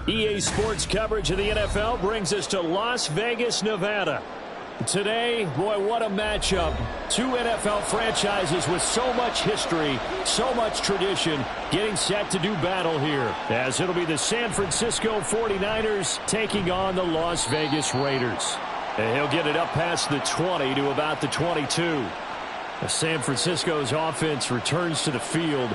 EA Sports coverage of the NFL brings us to Las Vegas, Nevada. Today, boy, what a matchup. Two NFL franchises with so much history, so much tradition, getting set to do battle here. As it'll be the San Francisco 49ers taking on the Las Vegas Raiders. And he'll get it up past the 20 to about the 22. As San Francisco's offense returns to the field.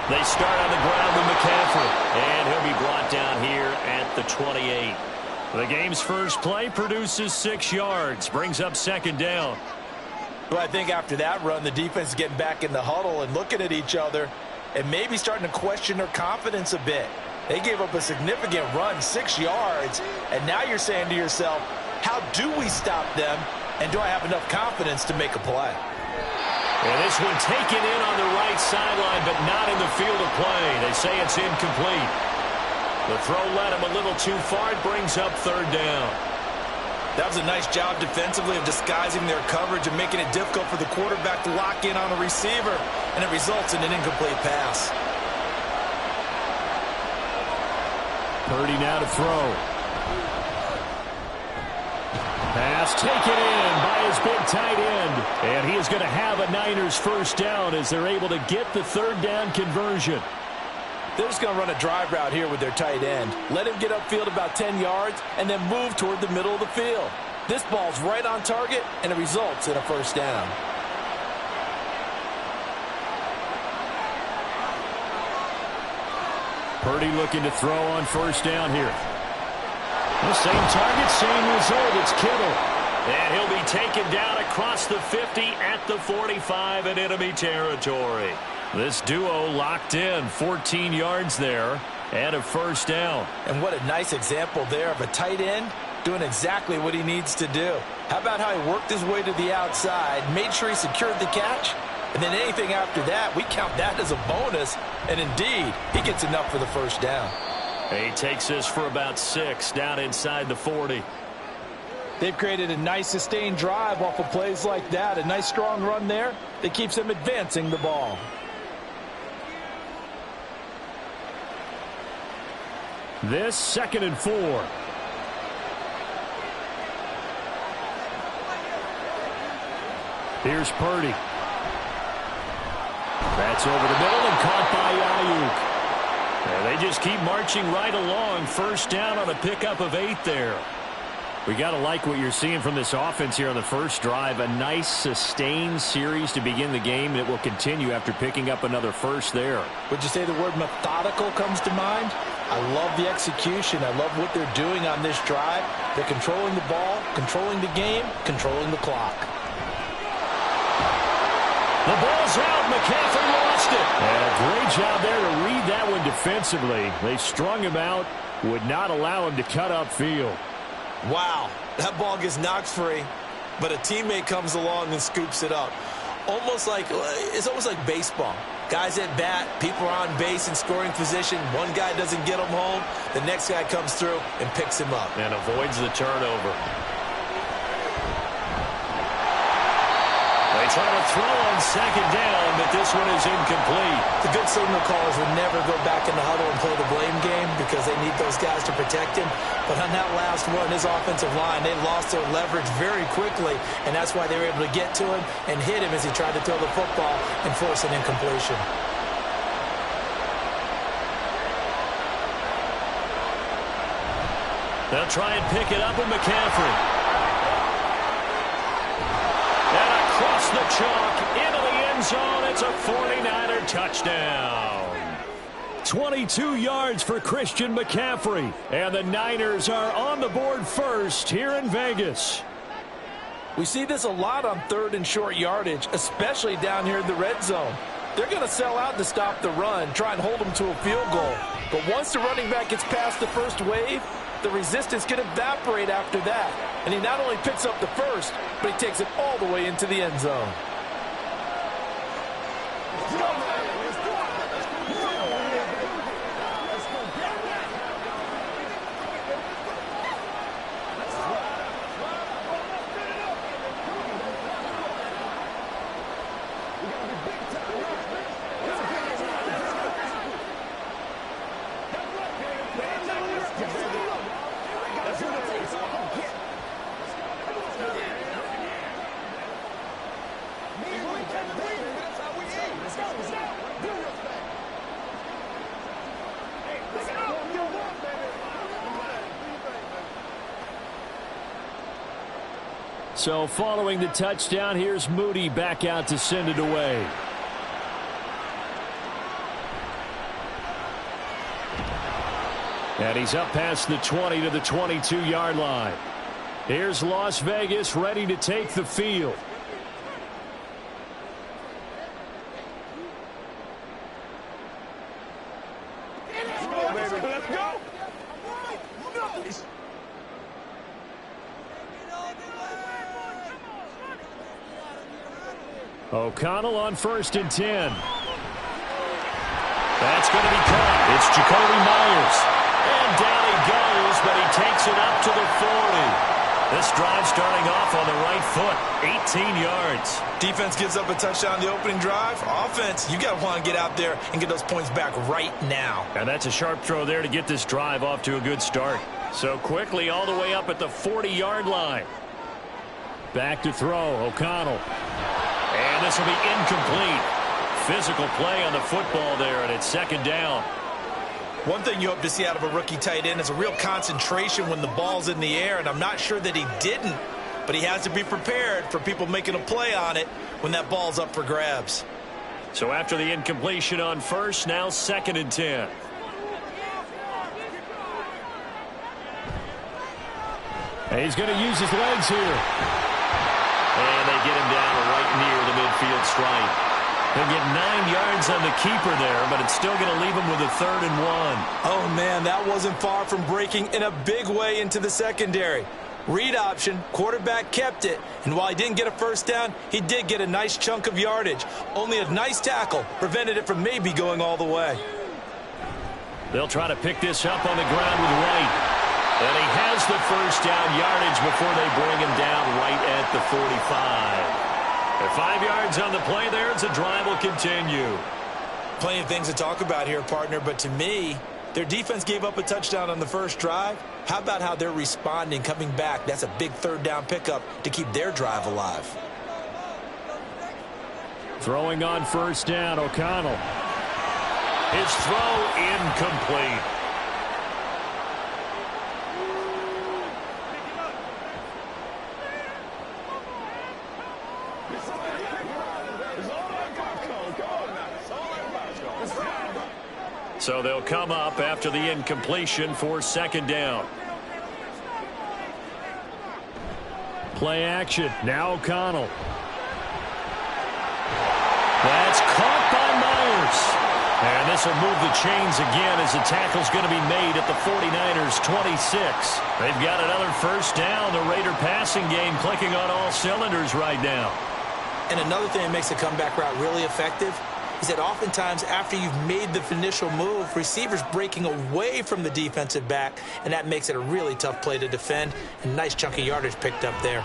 They start on the ground with McCaffrey, and he'll be brought down here at the 28. The game's first play produces 6 yards, brings up second down. Well, I think after that run, the defense is getting back in the huddle and looking at each other and maybe starting to question their confidence a bit. They gave up a significant run, 6 yards, and now you're saying to yourself, how do we stop them, and do I have enough confidence to make a play? And this one taken in on the right sideline, but not in the field of play. They say it's incomplete. The throw led him a little too far. It brings up third down. That was a nice job defensively of disguising their coverage and making it difficult for the quarterback to lock in on a receiver, and it results in an incomplete pass. Purdy now to throw. Pass taken in by his big tight end. And he is going to have a Niners first down as they're able to get the third down conversion. They're just going to run a drive route here with their tight end. Let him get upfield about 10 yards and then move toward the middle of the field. This ball's right on target, and it results in a first down. Purdy looking to throw on first down here. The same target, same result. It's Kittle. And he'll be taken down across the 50 at the 45 in enemy territory. This duo locked in, 14 yards there, and a first down. And what a nice example there of a tight end doing exactly what he needs to do. How about how he worked his way to the outside, made sure he secured the catch, and then anything after that, we count that as a bonus. And indeed, he gets enough for the first down. He takes this for about 6 down inside the 40. They've created a nice sustained drive off of plays like that. A nice strong run there that keeps them advancing the ball. This 2nd and 4. Here's Purdy. That's over the middle and caught by Ayuk. They just keep marching right along. First down on a pickup of 8 there. We got to like what you're seeing from this offense here on the first drive. A nice sustained series to begin the game, and it will continue after picking up another first there. Would you say the word methodical comes to mind? I love the execution. I love what they're doing on this drive. They're controlling the ball, controlling the game, controlling the clock. The ball's out. McCaffrey lost it. And a great job there to read that one defensively. They strung him out, would not allow him to cut upfield. Wow, that ball gets knocked free, but a teammate comes along and scoops it up. It's almost like baseball. Guys at bat, people are on base in scoring position. One guy doesn't get him home. The next guy comes through and picks him up. And avoids the turnover. They try to throw on second down, but this one is incomplete. The good signal callers would never go back in the huddle and play the blame game because they need those guys to protect him. But on that last one, his offensive line, they lost their leverage very quickly, and that's why they were able to get to him and hit him as he tried to throw the football and force an incompletion. They'll try and pick it up with McCaffrey. And across the chalk into the end zone. It's a 49er touchdown. 22 yards for Christian McCaffrey. And the Niners are on the board first here in Vegas. We see this a lot on 3rd and short yardage, especially down here in the red zone. They're going to sell out to stop the run, try and hold them to a field goal. But once the running back gets past the first wave, the resistance can evaporate after that. And he not only picks up the first, but he takes it all the way into the end zone. So following the touchdown, here's Moody back out to send it away. And he's up past the 20 to the 22-yard line. Here's Las Vegas ready to take the field. Let's go. O'Connell on 1st and 10. That's going to be caught. It's Jacoby Myers. And down he goes, but he takes it up to the 40. This drive starting off on the right foot, 18 yards. Defense gives up a touchdown the opening drive. Offense, you got to want to get out there and get those points back right now. And that's a sharp throw there to get this drive off to a good start. So quickly all the way up at the 40-yard line. Back to throw, O'Connell. And this will be incomplete. Physical play on the football there, and it's 2nd down. One thing you hope to see out of a rookie tight end is a real concentration when the ball's in the air, and I'm not sure that he didn't, but he has to be prepared for people making a play on it when that ball's up for grabs. So after the incompletion on 1st, now 2nd and 10. And he's going to use his legs here. And they get him down right near the midfield stripe. He'll get 9 yards on the keeper there, but it's still going to leave him with a 3rd and 1. Oh, man, that wasn't far from breaking in a big way into the secondary. Read option, quarterback kept it, and while he didn't get a 1st down, he did get a nice chunk of yardage. Only a nice tackle prevented it from maybe going all the way. They'll try to pick this up on the ground with White. And he has the 1st down yardage before they bring him down right at the 45. 5 yards on the play there as the drive will continue. Plenty of things to talk about here, partner, but to me, their defense gave up a touchdown on the 1st drive. How about how they're responding, coming back? That's a big 3rd down pickup to keep their drive alive. Throwing on 1st down, O'Connell. His throw incomplete. So they'll come up after the incompletion for 2nd down. Play action. Now O'Connell. That's caught by Myers. And this will move the chains again as the tackle's going to be made at the 49ers 26. They've got another 1st down. The Raider passing game clicking on all cylinders right now. And another thing that makes the comeback route really effective is that oftentimes after you've made the initial move, receivers breaking away from the defensive back, and that makes it a really tough play to defend. A nice chunk of yardage picked up there.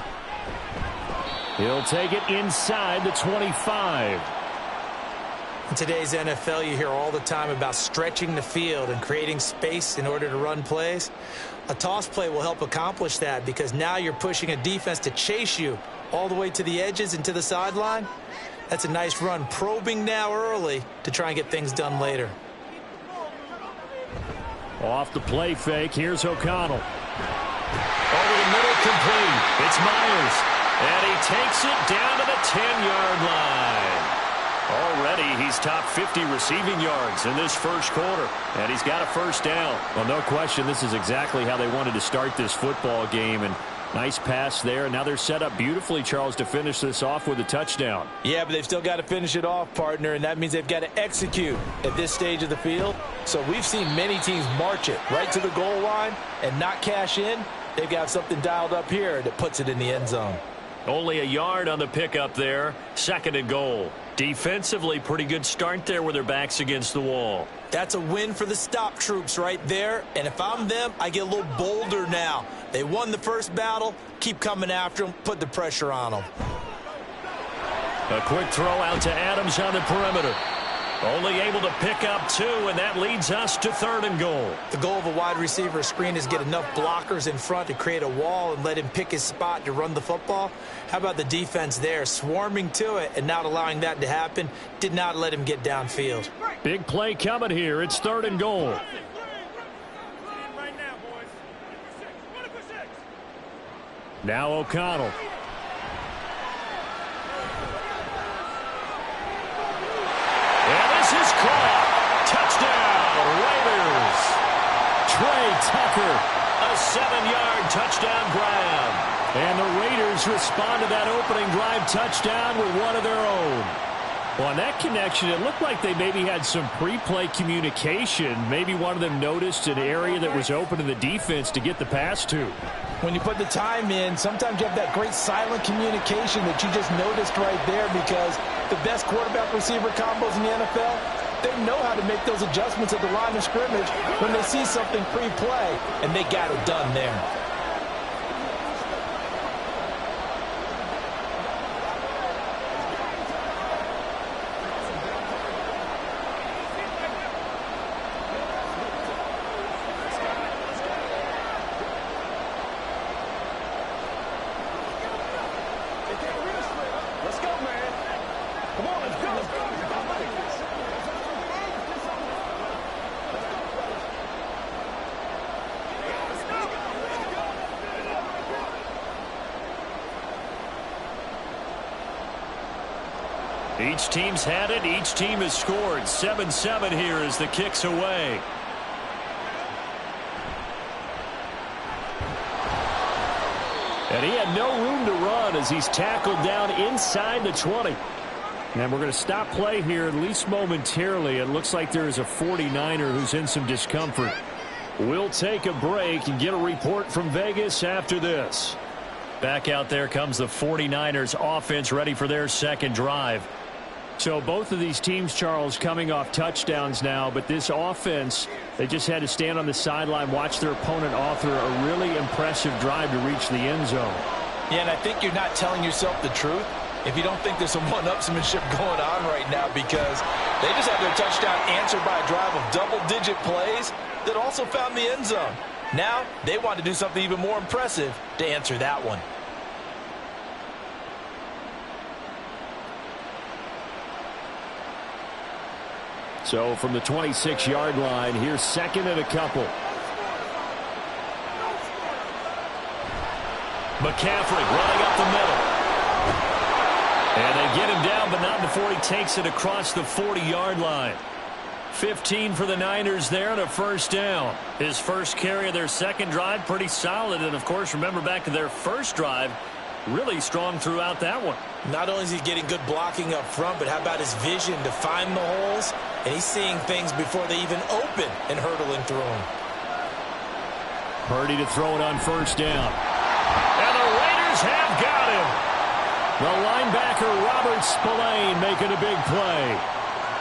He'll take it inside the 25. In today's NFL, you hear all the time about stretching the field and creating space in order to run plays. A toss play will help accomplish that because now you're pushing a defense to chase you all the way to the edges and to the sideline. That's a nice run, probing now early to try and get things done later. Off the play fake, here's O'Connell. Over the middle, complete. It's Myers. And he takes it down to the 10-yard line. Already, he's top 50 receiving yards in this 1st quarter. And he's got a 1st down. Well, no question, this is exactly how they wanted to start this football game. And nice pass there. And now they're set up beautifully, Charles, to finish this off with a touchdown. Yeah, but they've still got to finish it off, partner, and that means they've got to execute at this stage of the field. So we've seen many teams march it right to the goal line and not cash in. They've got something dialed up here that puts it in the end zone. Only a yard on the pickup there. 2nd and goal. Defensively, pretty good start there with their backs against the wall. That's a win for the stop troops right there. And if I'm them, I get a little bolder now. They won the 1st battle. Keep coming after them. Put the pressure on them. A quick throw out to Adams on the perimeter. Only able to pick up 2, and that leads us to 3rd and goal. The goal of a wide receiver screen is get enough blockers in front to create a wall and let him pick his spot to run the football. How about the defense there, swarming to it and not allowing that to happen? Did not let him get downfield. Big play coming here. It's 3rd and goal. Now O'Connell. touchdown grab. And the Raiders respond to that opening drive touchdown with one of their own. Well, on that connection, it looked like they maybe had some pre-play communication. Maybe one of them noticed an area that was open to the defense to get the pass to. When you put the time in, sometimes you have that great silent communication that you just noticed right there, because the best quarterback-receiver combos in the NFL, they know how to make those adjustments at the line of scrimmage when they see something pre-play, and they got it done there. Each team's had it. Each team has scored. 7-7 here as the kick's away. And he had no room to run as he's tackled down inside the 20. And we're going to stop play here, at least momentarily. It looks like there is a 49er who's in some discomfort. We'll take a break and get a report from Vegas after this. Back out there comes the 49ers offense, ready for their second drive. So both of these teams, Charles, coming off touchdowns now, but this offense, they just had to stand on the sideline, watch their opponent author a really impressive drive to reach the end zone. Yeah, and I think you're not telling yourself the truth if you don't think there's some one-upsmanship going on right now, because they just had their touchdown answered by a drive of double-digit plays that also found the end zone. Now they want to do something even more impressive to answer that one. So from the 26-yard line, here's second and a couple. McCaffrey running up the middle. And they get him down, but not before he takes it across the 40-yard line. 15 for the Niners there and a first down. His first carry of their second drive, pretty solid. And, of course, remember back to their first drive, really strong throughout that one. Not only is he getting good blocking up front, but how about his vision to find the holes? And he's seeing things before they even open and hurdling through them. Purdy to throw it on first down. And the Raiders have got him. The linebacker, Robert Spillane, making a big play.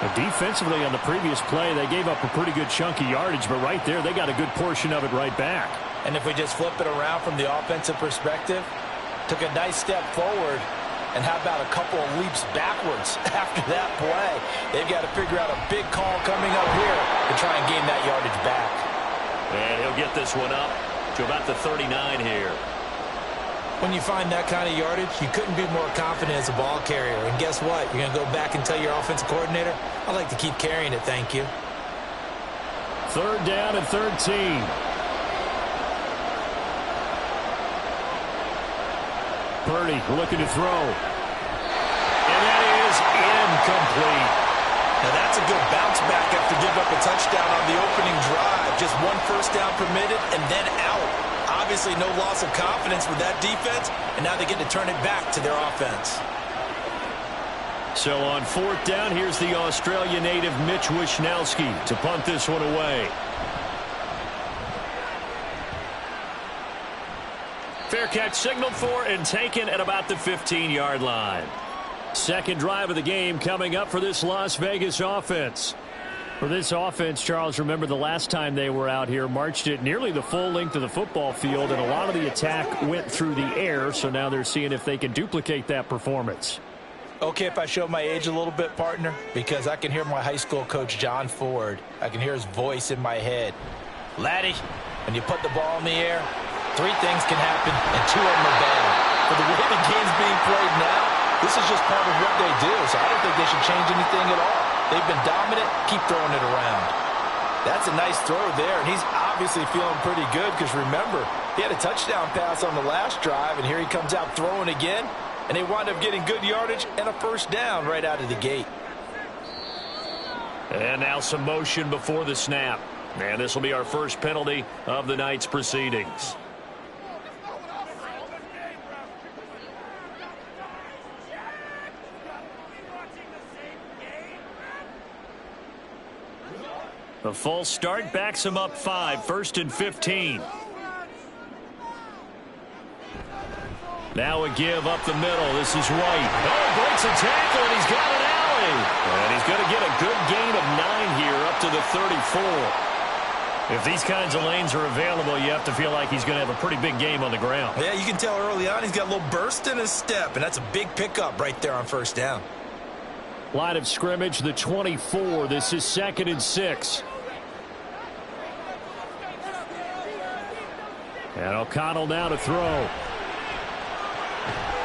And defensively on the previous play, they gave up a pretty good chunk of yardage, but right there, they got a good portion of it right back. And if we just flip it around from the offensive perspective, took a nice step forward, and how about a couple of leaps backwards after that play? They've got to figure out a big call coming up here to try and gain that yardage back. And he'll get this one up to about the 39 here. When you find that kind of yardage, you couldn't be more confident as a ball carrier. And guess what? You're going to go back and tell your offensive coordinator, I'd like to keep carrying it, thank you. Third down and 13. Purdy looking to throw. And that is incomplete. Now that's a good bounce back after giving up a touchdown on the opening drive. Just one first down permitted and then out. Obviously no loss of confidence with that defense, and now they get to turn it back to their offense. So on fourth down, here's the Australia native Mitch Wishnowsky to punt this one away. Fair catch signaled for and taken at about the 15-yard line. Second drive of the game coming up for this Las Vegas offense. For this offense, Charles, remember the last time they were out here, marched it nearly the full length of the football field, and a lot of the attack went through the air, so now they're seeing if they can duplicate that performance. Okay, if I show my age a little bit, partner, because I can hear my high school coach, John Ford. I can hear his voice in my head. Laddie, when you put the ball in the air, three things can happen, and two of them are bad. For the way the game's being played now, this is just part of what they do, so I don't think they should change anything at all. They've been dominant. Keep throwing it around. That's a nice throw there, and he's obviously feeling pretty good because, remember, he had a touchdown pass on the last drive, and here he comes out throwing again, and they wind up getting good yardage and a first down right out of the gate. And now some motion before the snap. And this will be our first penalty of the night's proceedings. The full start backs him up 5, 1st and 15. Now a give up the middle. This is White. Oh, breaks a tackle, and he's got an alley. And he's going to get a good gain of 9 here up to the 34. If these kinds of lanes are available, you have to feel like he's going to have a pretty big game on the ground. Yeah, you can tell early on he's got a little burst in his step, and that's a big pickup right there on first down. Line of scrimmage, the 24. This is 2nd and 6. And O'Connell now to throw.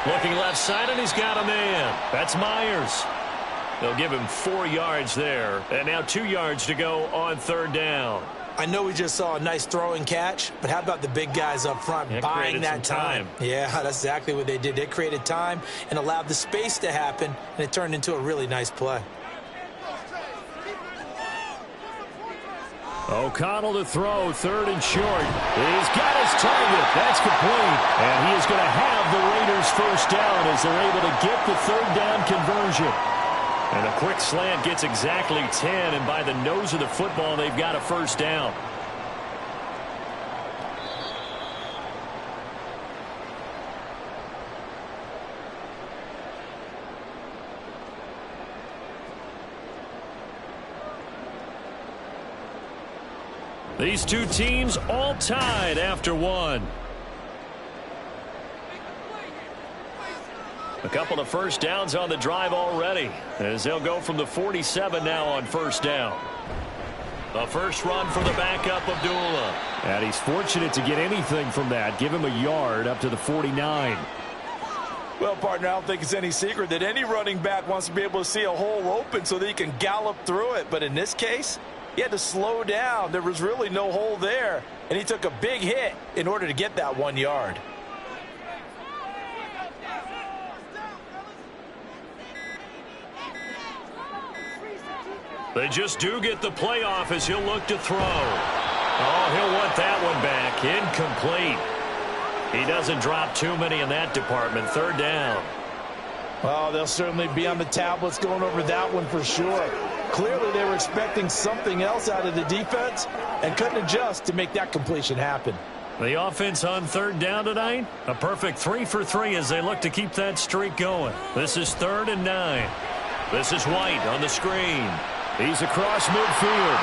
Looking left side, and he's got a man. That's Myers. They'll give him 4 yards there. And now 2 yards to go on 3rd down. I know we just saw a nice throwing catch, but how about the big guys up front buying that time? Yeah, that's exactly what they did. They created time and allowed the space to happen, and it turned into a really nice play. O'Connell to throw, 3rd and short. He's got his target. That's complete. And he is going to have the Raiders first down as they're able to get the 3rd down conversion. And a quick slant gets exactly 10, and by the nose of the football, they've got a first down. These two teams all tied after 1. A couple of first downs on the drive already, as they'll go from the 47 now on first down. The first run for the backup, Abdullah. And he's fortunate to get anything from that. Give him a yard up to the 49. Well, partner, I don't think it's any secret that any running back wants to be able to see a hole open so that he can gallop through it. But in this case, he had to slow down. There was really no hole there, and he took a big hit in order to get that 1 yard. They just do get the playoff as he'll look to throw. Oh, he'll want that one back. Incomplete. He doesn't drop too many in that department. 3rd down. Well, they'll certainly be on the tablets going over that one for sure. Clearly, they were expecting something else out of the defense and couldn't adjust to make that completion happen. The offense on 3rd down tonight, a perfect 3 for 3 as they look to keep that streak going. This is 3rd and 9. This is White on the screen. He's across midfield.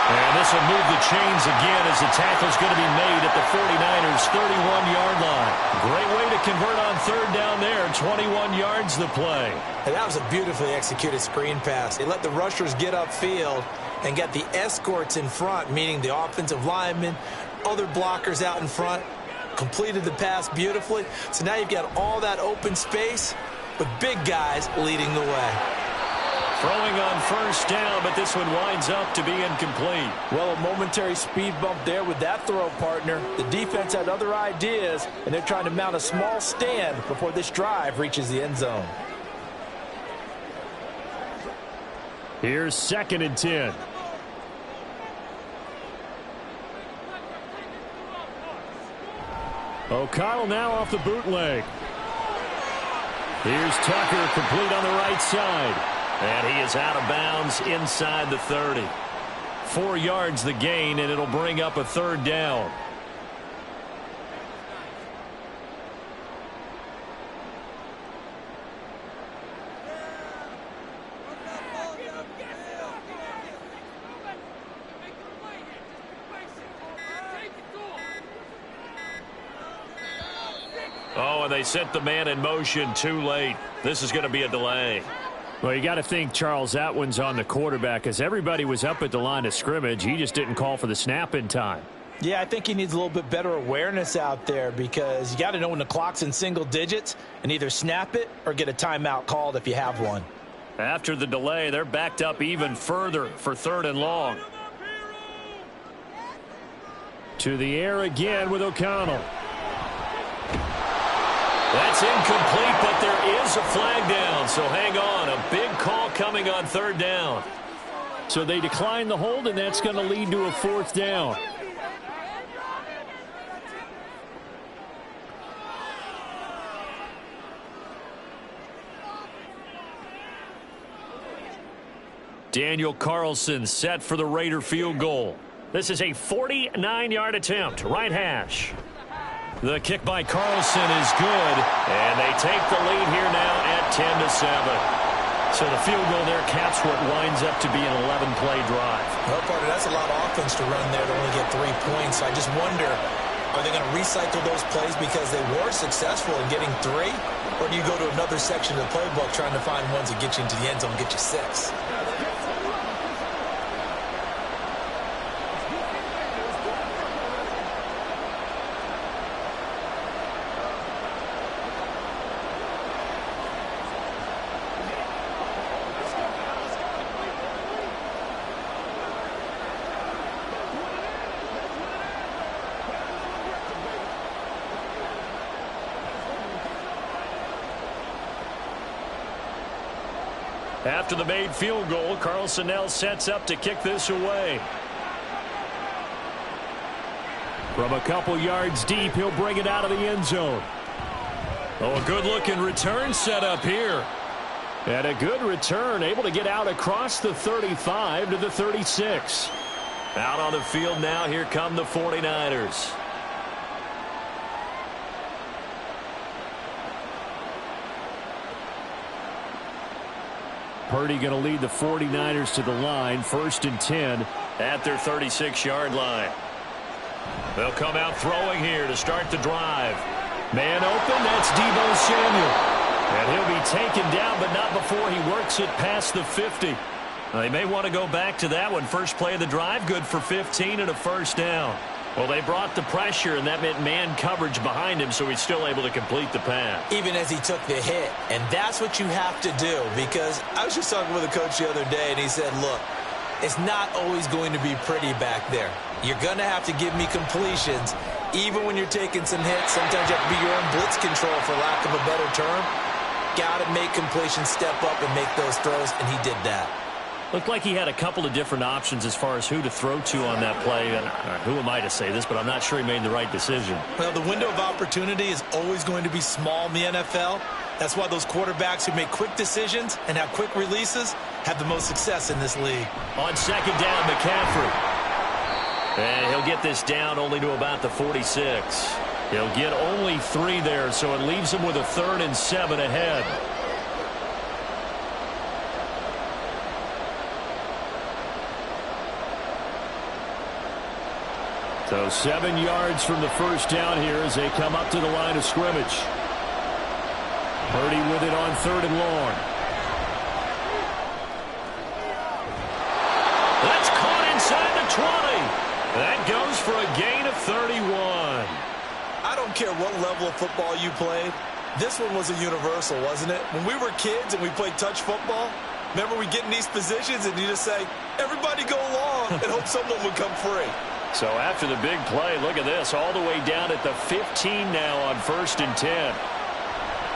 And this will move the chains again as the tackle's going to be made at the 49ers' 31-yard line. Great way to convert on 3rd down there. 21 yards the play. And that was a beautifully executed screen pass. They let the rushers get upfield and get the escorts in front, meaning the offensive linemen, other blockers out in front, completed the pass beautifully. So now you've got all that open space with big guys leading the way. Throwing on first down, but this one winds up to be incomplete. Well, a momentary speed bump there with that throw, partner. The defense had other ideas, and they're trying to mount a small stand before this drive reaches the end zone. Here's 2nd and 10. O'Connell now off the bootleg. Here's Tucker, complete on the right side. And he is out of bounds inside the 30. 4 yards the gain, and it'll bring up a 3rd down. Oh, and they set the man in motion too late. This is going to be a delay. Well, you got to think, Charles, that one's on the quarterback as everybody was up at the line of scrimmage. He just didn't call for the snap in time. Yeah, I think he needs a little bit better awareness out there because you got to know when the clock's in single digits and either snap it or get a timeout called if you have one. After the delay, they're backed up even further for 3rd and long. To the air again with O'Connell. That's incomplete, but there is a flag down, so hang on. A big call coming on 3rd down. So they decline the hold, and that's going to lead to a 4th down. Daniel Carlson set for the Raider field goal. This is a 49-yard attempt, right hash. The kick by Carlson is good, and they take the lead here now at 10-7. So the field goal there caps what winds up to be an 11-play drive. Well, partner, that's a lot of offense to run there to only get 3 points. I just wonder, are they going to recycle those plays because they were successful in getting 3? Or do you go to another section of the playbook trying to find ones that get you into the end zone and get you 6? After the made field goal, Carlson now sets up to kick this away. From a couple yards deep, he'll bring it out of the end zone. Oh, a good-looking return set up here. And a good return, able to get out across the 35 to the 36. Out on the field now, here come the 49ers. Purdy going to lead the 49ers to the line, 1st and 10 at their 36-yard line. They'll come out throwing here to start the drive. Man open, that's Deebo Samuel. And he'll be taken down, but not before he works it past the 50. They may want to go back to that one. First play of the drive, good for 15 and a first down. Well, they brought the pressure, and that meant man coverage behind him, so he's still able to complete the pass. Even as he took the hit. And that's what you have to do, because I was just talking with a coach the other day, and he said, look, it's not always going to be pretty back there. You're going to have to give me completions. Even when you're taking some hits, sometimes you have to be your own blitz control, for lack of a better term. Got to make completions, step up, and make those throws, and he did that. Looked like he had a couple of different options as far as who to throw to on that play. And who am I to say this, but I'm not sure he made the right decision. Well, the window of opportunity is always going to be small in the NFL. That's why those quarterbacks who make quick decisions and have quick releases have the most success in this league. On second down, McCaffrey. And he'll get this down only to about the 46. He'll get only 3 there, so it leaves him with a 3rd and 7 ahead. So 7 yards from the first down here as they come up to the line of scrimmage. Purdy with it on 3rd and long. That's caught inside the 20. That goes for a gain of 31. I don't care what level of football you played. This one was a universal, wasn't it? When we were kids and we played touch football, remember we get in these positions and you just say, everybody go along, and hope someone would come free. So after the big play, look at this, all the way down at the 15 now on 1st and 10.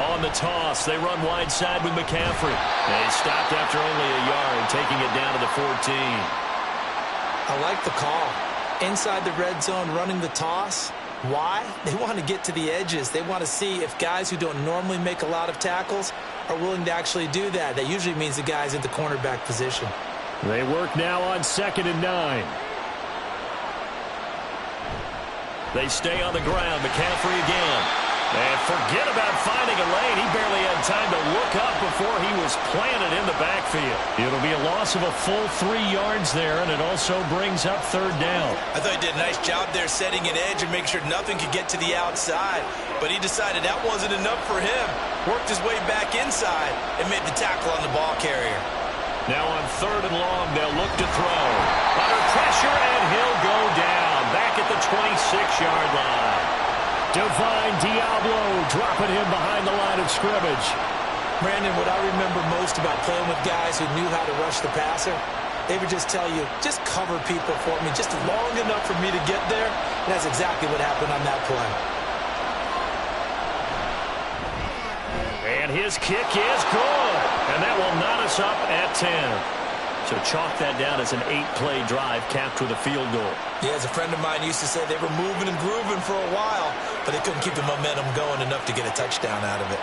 On the toss, they run wide side with McCaffrey. They stopped after only a yard, taking it down to the 14. I like the call. Inside the red zone, running the toss. Why? They want to get to the edges. They want to see if guys who don't normally make a lot of tackles are willing to actually do that. That usually means the guys at the cornerback position. They work now on 2nd and 9. They stay on the ground. McCaffrey again. And forget about finding a lane. He barely had time to look up before he was planted in the backfield. It'll be a loss of a full 3 yards there, and it also brings up 3rd down. I thought he did a nice job there setting an edge and make sure nothing could get to the outside. But he decided that wasn't enough for him. Worked his way back inside and made the tackle on the ball carrier. Now on 3rd and long, they'll look to throw. Under pressure, and he'll go down. Back at the 26-yard line. Divine Diablo dropping him behind the line of scrimmage. Brandon, what I remember most about playing with guys who knew how to rush the passer, they would just tell you, just cover people for me, just long enough for me to get there. And that's exactly what happened on that play. And his kick is good. And that will knot us up at 10. So chalk that down as an 8-play drive capped with a field goal. Yeah, as a friend of mine used to say, they were moving and grooving for a while, but they couldn't keep the momentum going enough to get a touchdown out of it.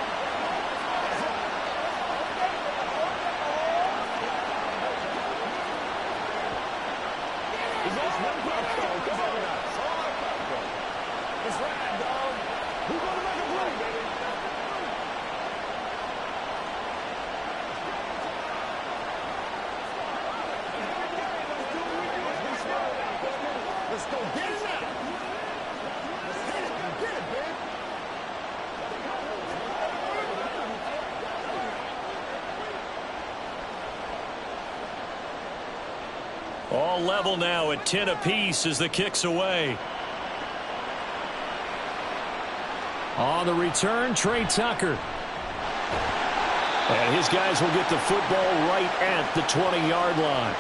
All level now at 10 apiece as the kick's away. On the return, Trey Tucker. And his guys will get the football right at the 20-yard line.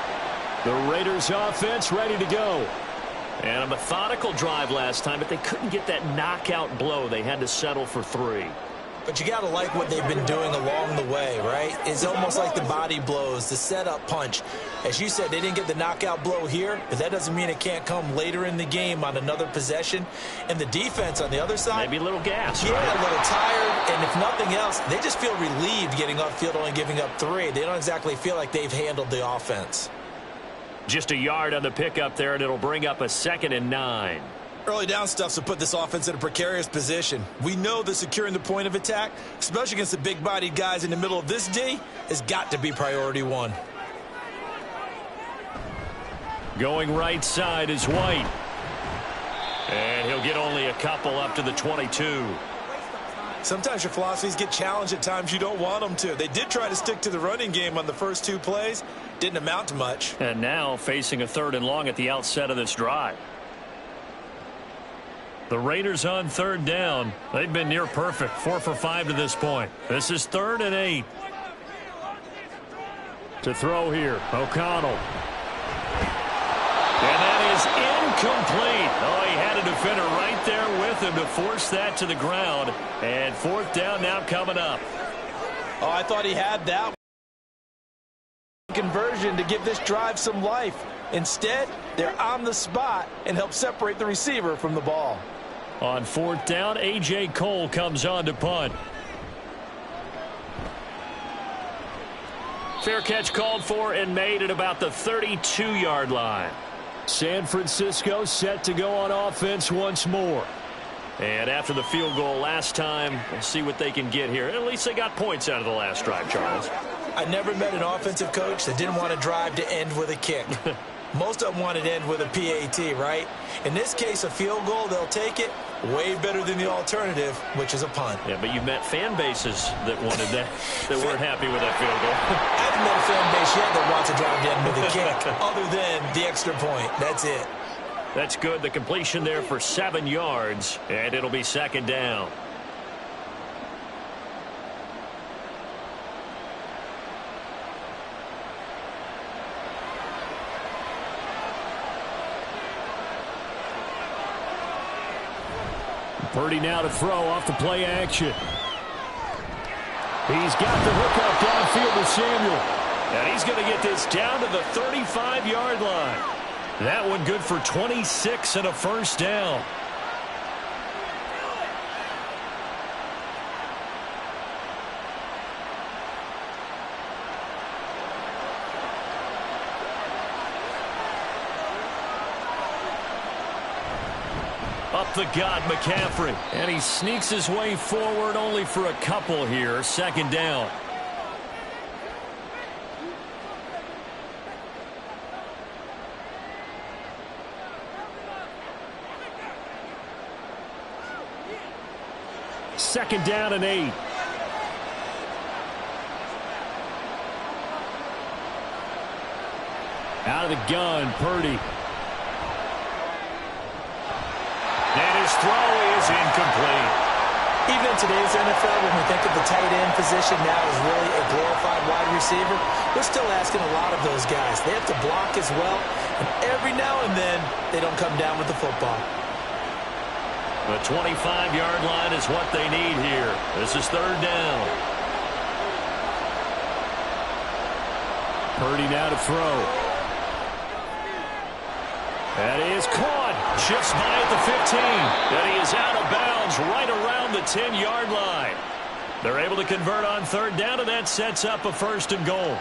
The Raiders offense ready to go. And a methodical drive last time, but they couldn't get that knockout blow. They had to settle for 3. But you got to like what they've been doing along the way, right? It's almost like the body blows, the setup punch. As you said, they didn't get the knockout blow here, but that doesn't mean it can't come later in the game on another possession. And the defense on the other side, maybe a little gas. Yeah, right? A little tired. And if nothing else, they just feel relieved getting upfield, only giving up 3. They don't exactly feel like they've handled the offense. Just a yard on the pickup there, and it'll bring up a 2nd and 9. Early down stuff's to put this offense in a precarious position. We know that securing the point of attack, especially against the big-bodied guys in the middle of this D, has got to be priority 1. Going right side is White. And he'll get only a couple up to the 22. Sometimes your philosophies get challenged at times you don't want them to. They did try to stick to the running game on the first 2 plays. Didn't amount to much. And now facing a 3rd and long at the outset of this drive. The Raiders on 3rd down. They've been near perfect. 4 for 5 to this point. This is 3rd and 8. To throw here, O'Connell. And that is incomplete. Oh, he had a defender right there with him to force that to the ground. And 4th down now coming up. Oh, I thought he had that conversion to give this drive some life. Instead, they're on the spot and help separate the receiver from the ball. On 4th down, A.J. Cole comes on to punt. Fair catch called for and made at about the 32-yard line. San Francisco set to go on offense once more. And after the field goal last time, we'll see what they can get here. At least they got points out of the last drive, Charles. I never met an offensive coach that didn't want to drive to end with a kick. Most of them wanted to end with a PAT, right? In this case, a field goal, they'll take it. Way better than the alternative, which is a punt. Yeah, but you've met fan bases that wanted that, that weren't happy with that field goal. I haven't met a fan base yet that wants to drive to end with a kick, other than the extra point. That's it. That's good. The completion there for 7 yards, and it'll be 2nd down. Purdy now to throw off the play action. He's got the hook up downfield to Samuel. And he's going to get this down to the 35-yard line. That one good for 26 and a 1st down. Up the gut, McCaffrey. And he sneaks his way forward only for a couple here. 2nd down. Second down and 8. Out of the gun, Purdy. And his throw is incomplete. Even in today's NFL, when we think of the tight end position now as really a glorified wide receiver, we're still asking a lot of those guys. They have to block as well, and every now and then they don't come down with the football. The 25-yard line is what they need here. This is 3rd down. Purdy now to throw. That is caught. Shifts by at the 15. And he is out of bounds right around the 10-yard line. They're able to convert on 3rd down, and that sets up a 1st and goal.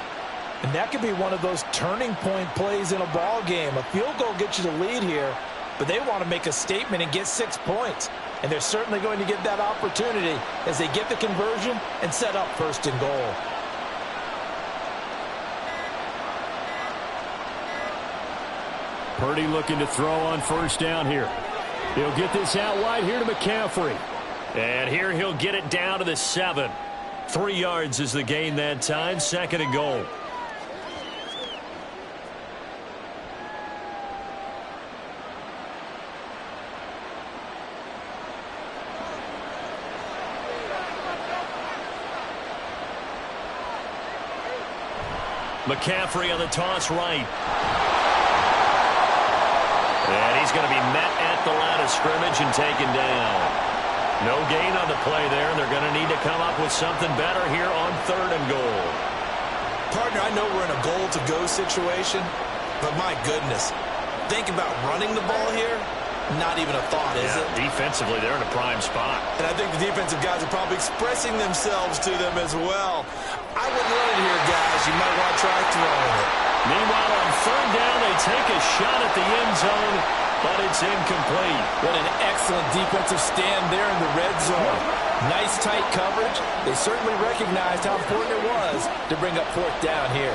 And that could be one of those turning point plays in a ball game. A field goal gets you the lead here, but they want to make a statement and get 6 points. And they're certainly going to get that opportunity as they get the conversion and set up first and goal. Purdy looking to throw on first down here. He'll get this out wide here to McCaffrey. And here he'll get it down to the 7. 3 yards is the gain that time, second and goal. McCaffrey on the toss right. And he's going to be met at the line of scrimmage and taken down. No gain on the play there, and they're going to need to come up with something better here on third and goal. Partner, I know we're in a goal-to-go situation, but my goodness, think about running the ball here. Not even a thought, is it? Defensively, they're in a prime spot. And I think the defensive guys are probably expressing themselves to them as well. I wouldn't run it here, guys. You might want to try throwing it. Meanwhile, on third down, they take a shot at the end zone, but it's incomplete. What an excellent defensive stand there in the red zone. Nice tight coverage. They certainly recognized how important it was to bring up fourth down here.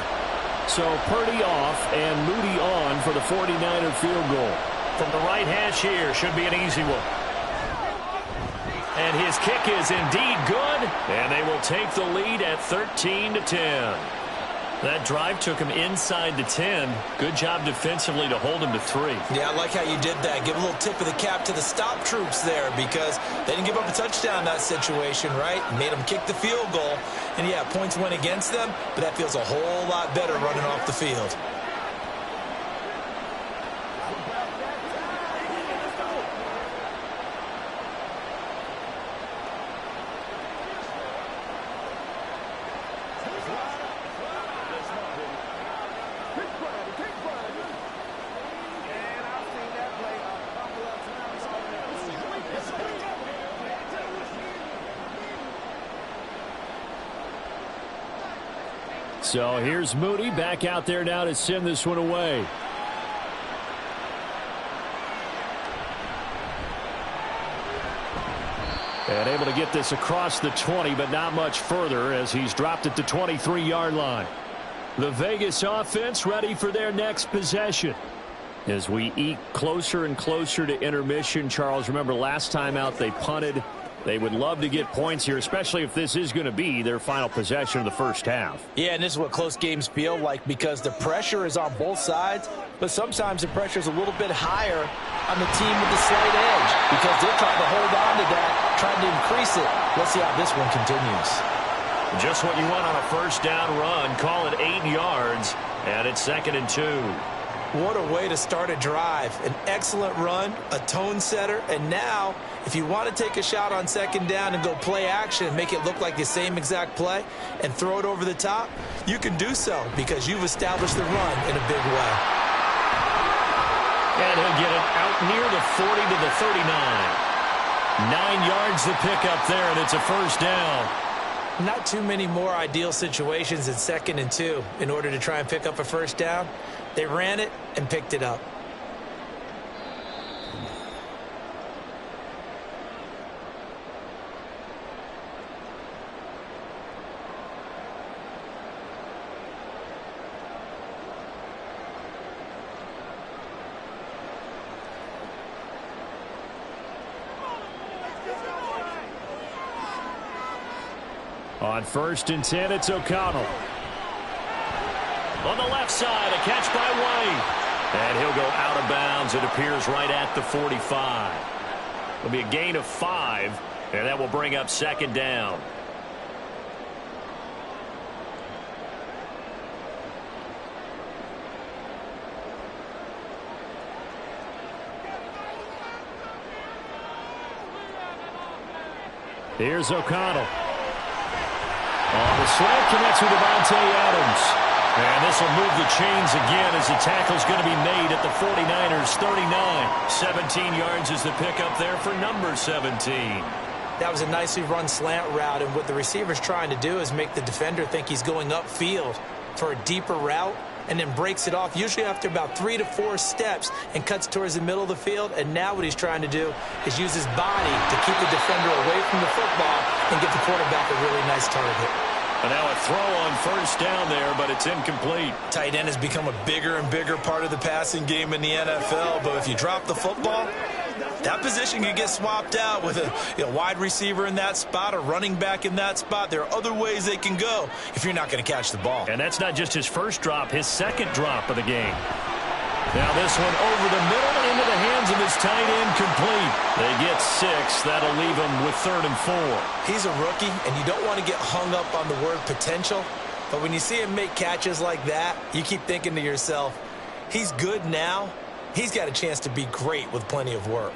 So Purdy off and Moody on for the 49er field goal. From the right hash here, should be an easy one. And his kick is indeed good, and they will take the lead at 13-10. That drive took him inside the 10. Good job defensively to hold him to 3. Yeah, I like how you did that. Give a little tip of the cap to the stop troops there because they didn't give up a touchdown in that situation, right? Made them kick the field goal. And, yeah, points went against them, but that feels a whole lot better running off the field. So here's Moody back out there now to send this one away. And able to get this across the 20, but not much further as he's dropped at the 23-yard line. The Vegas offense ready for their next possession. As we eke closer and closer to intermission, Charles, remember last time out they punted. They would love to get points here, especially if this is going to be their final possession of the first half. Yeah, and this is what close games feel like because the pressure is on both sides, but sometimes the pressure is a little bit higher on the team with the slight edge because they're trying to hold on to that, trying to increase it. Let's see how this one continues. Just what you want on a first down run. Call it 8 yards, and it's 2nd and 2. What a way to start a drive. An excellent run, a tone setter, and now if you want to take a shot on second down and go play action and make it look like the same exact play and throw it over the top, you can do so because you've established the run in a big way. And he'll get it out near the 40 to the 39. 9 yards to pick up there, and it's a first down. Not too many more ideal situations in 2nd and 2 in order to try and pick up a first down. They ran it and picked it up. On 1st and 10, it's O'Connell. On the left side, a catch by White. And he'll go out of bounds. It appears right at the 45. It'll be a gain of 5, and that will bring up 2nd down. Here's O'Connell. On the slant, connects with Devontae Adams. And this will move the chains again as the tackle's going to be made at the 49ers' 39. 17 yards is the pickup there for number 17. That was a nicely run slant route, and what the receiver's trying to do is make the defender think he's going upfield. for a deeper route and then breaks it off, usually after about 3 to 4 steps, and cuts towards the middle of the field. And now what he's trying to do is use his body to keep the defender away from the football and give the quarterback a really nice target. And now a throw on first down there, but it's incomplete. Tight end has become a bigger and bigger part of the passing game in the NFL, but if you drop the football, that position can get swapped out with a wide receiver in that spot, a running back in that spot. There are other ways they can go if you're not going to catch the ball. And that's not just his first drop, his second drop of the game. Now this one over the middle into the hands of his tight end, complete. They get 6. That'll leave him with 3rd and 4. He's a rookie, and you don't want to get hung up on the word potential. But when you see him make catches like that, you keep thinking to yourself, he's good now. He's got a chance to be great with plenty of work.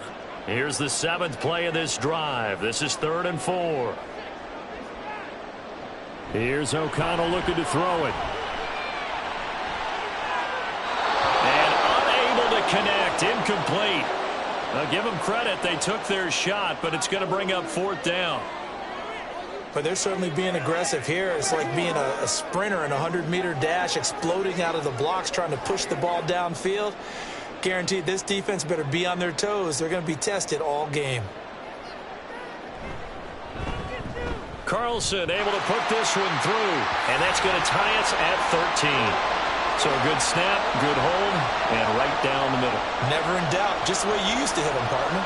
Here's the 7th play of this drive. This is 3rd and 4. Here's O'Connell looking to throw it. Connect, incomplete. Now give them credit, they took their shot, but it's going to bring up 4th down. But they're certainly being aggressive here. It's like being a sprinter in a 100-meter dash, exploding out of the blocks, trying to push the ball downfield. Guaranteed this defense better be on their toes. They're going to be tested all game. Carlson able to put this one through, and that's going to tie us at 13. So a good snap, good hold, and right down the middle. Never in doubt. Just the way you used to hit them, partner.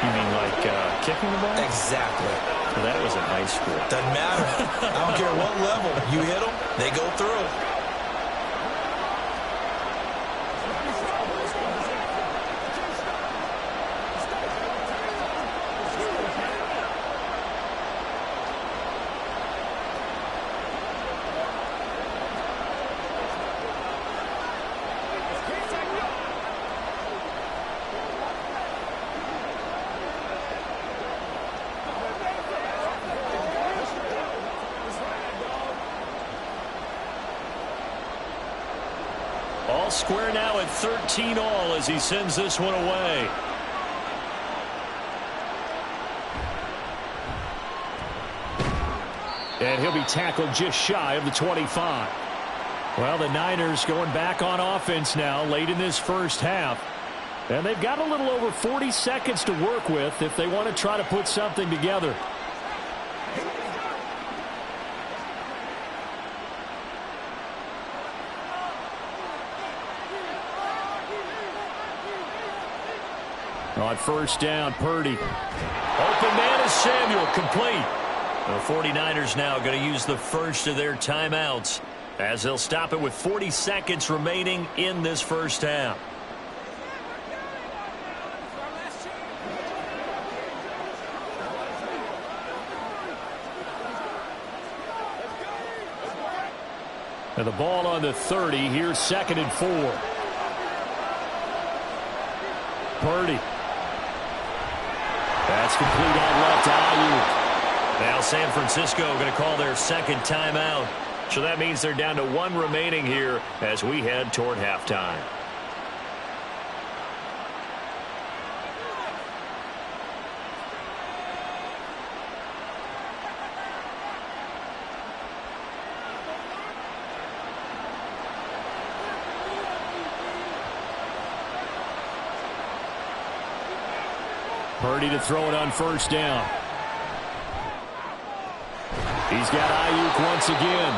You mean like kicking the ball? Exactly. Well, that was in high school. Doesn't matter. I don't care what level. You hit them, they go through. All square now at 13 all as he sends this one away. And he'll be tackled just shy of the 25. Well, the Niners going back on offense now late in this first half. And they've got a little over 40 seconds to work with if they want to try to put something together. On first down, Purdy. Open man is Samuel, complete. The 49ers now going to use the first of their timeouts as they'll stop it with 40 seconds remaining in this first half. And the ball on the 30. Here's 2nd and 4. Purdy. That's complete on left to Ayuk. Now San Francisco going to call their second timeout. So that means they're down to 1 remaining here as we head toward halftime. Purdy to throw it on first down. He's got Ayuk once again.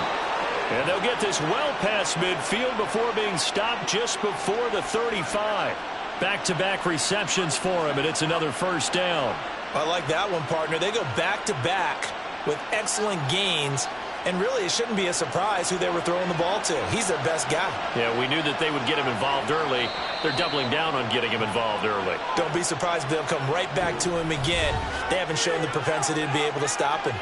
And they'll get this well past midfield before being stopped just before the 35. Back-to-back receptions for him, and it's another first down. I like that one, partner. They go back-to-back with excellent gains. And really, it shouldn't be a surprise who they were throwing the ball to. He's their best guy. Yeah, we knew that they would get him involved early. They're doubling down on getting him involved early. Don't be surprised if they'll come right back to him again. They haven't shown the propensity to be able to stop him.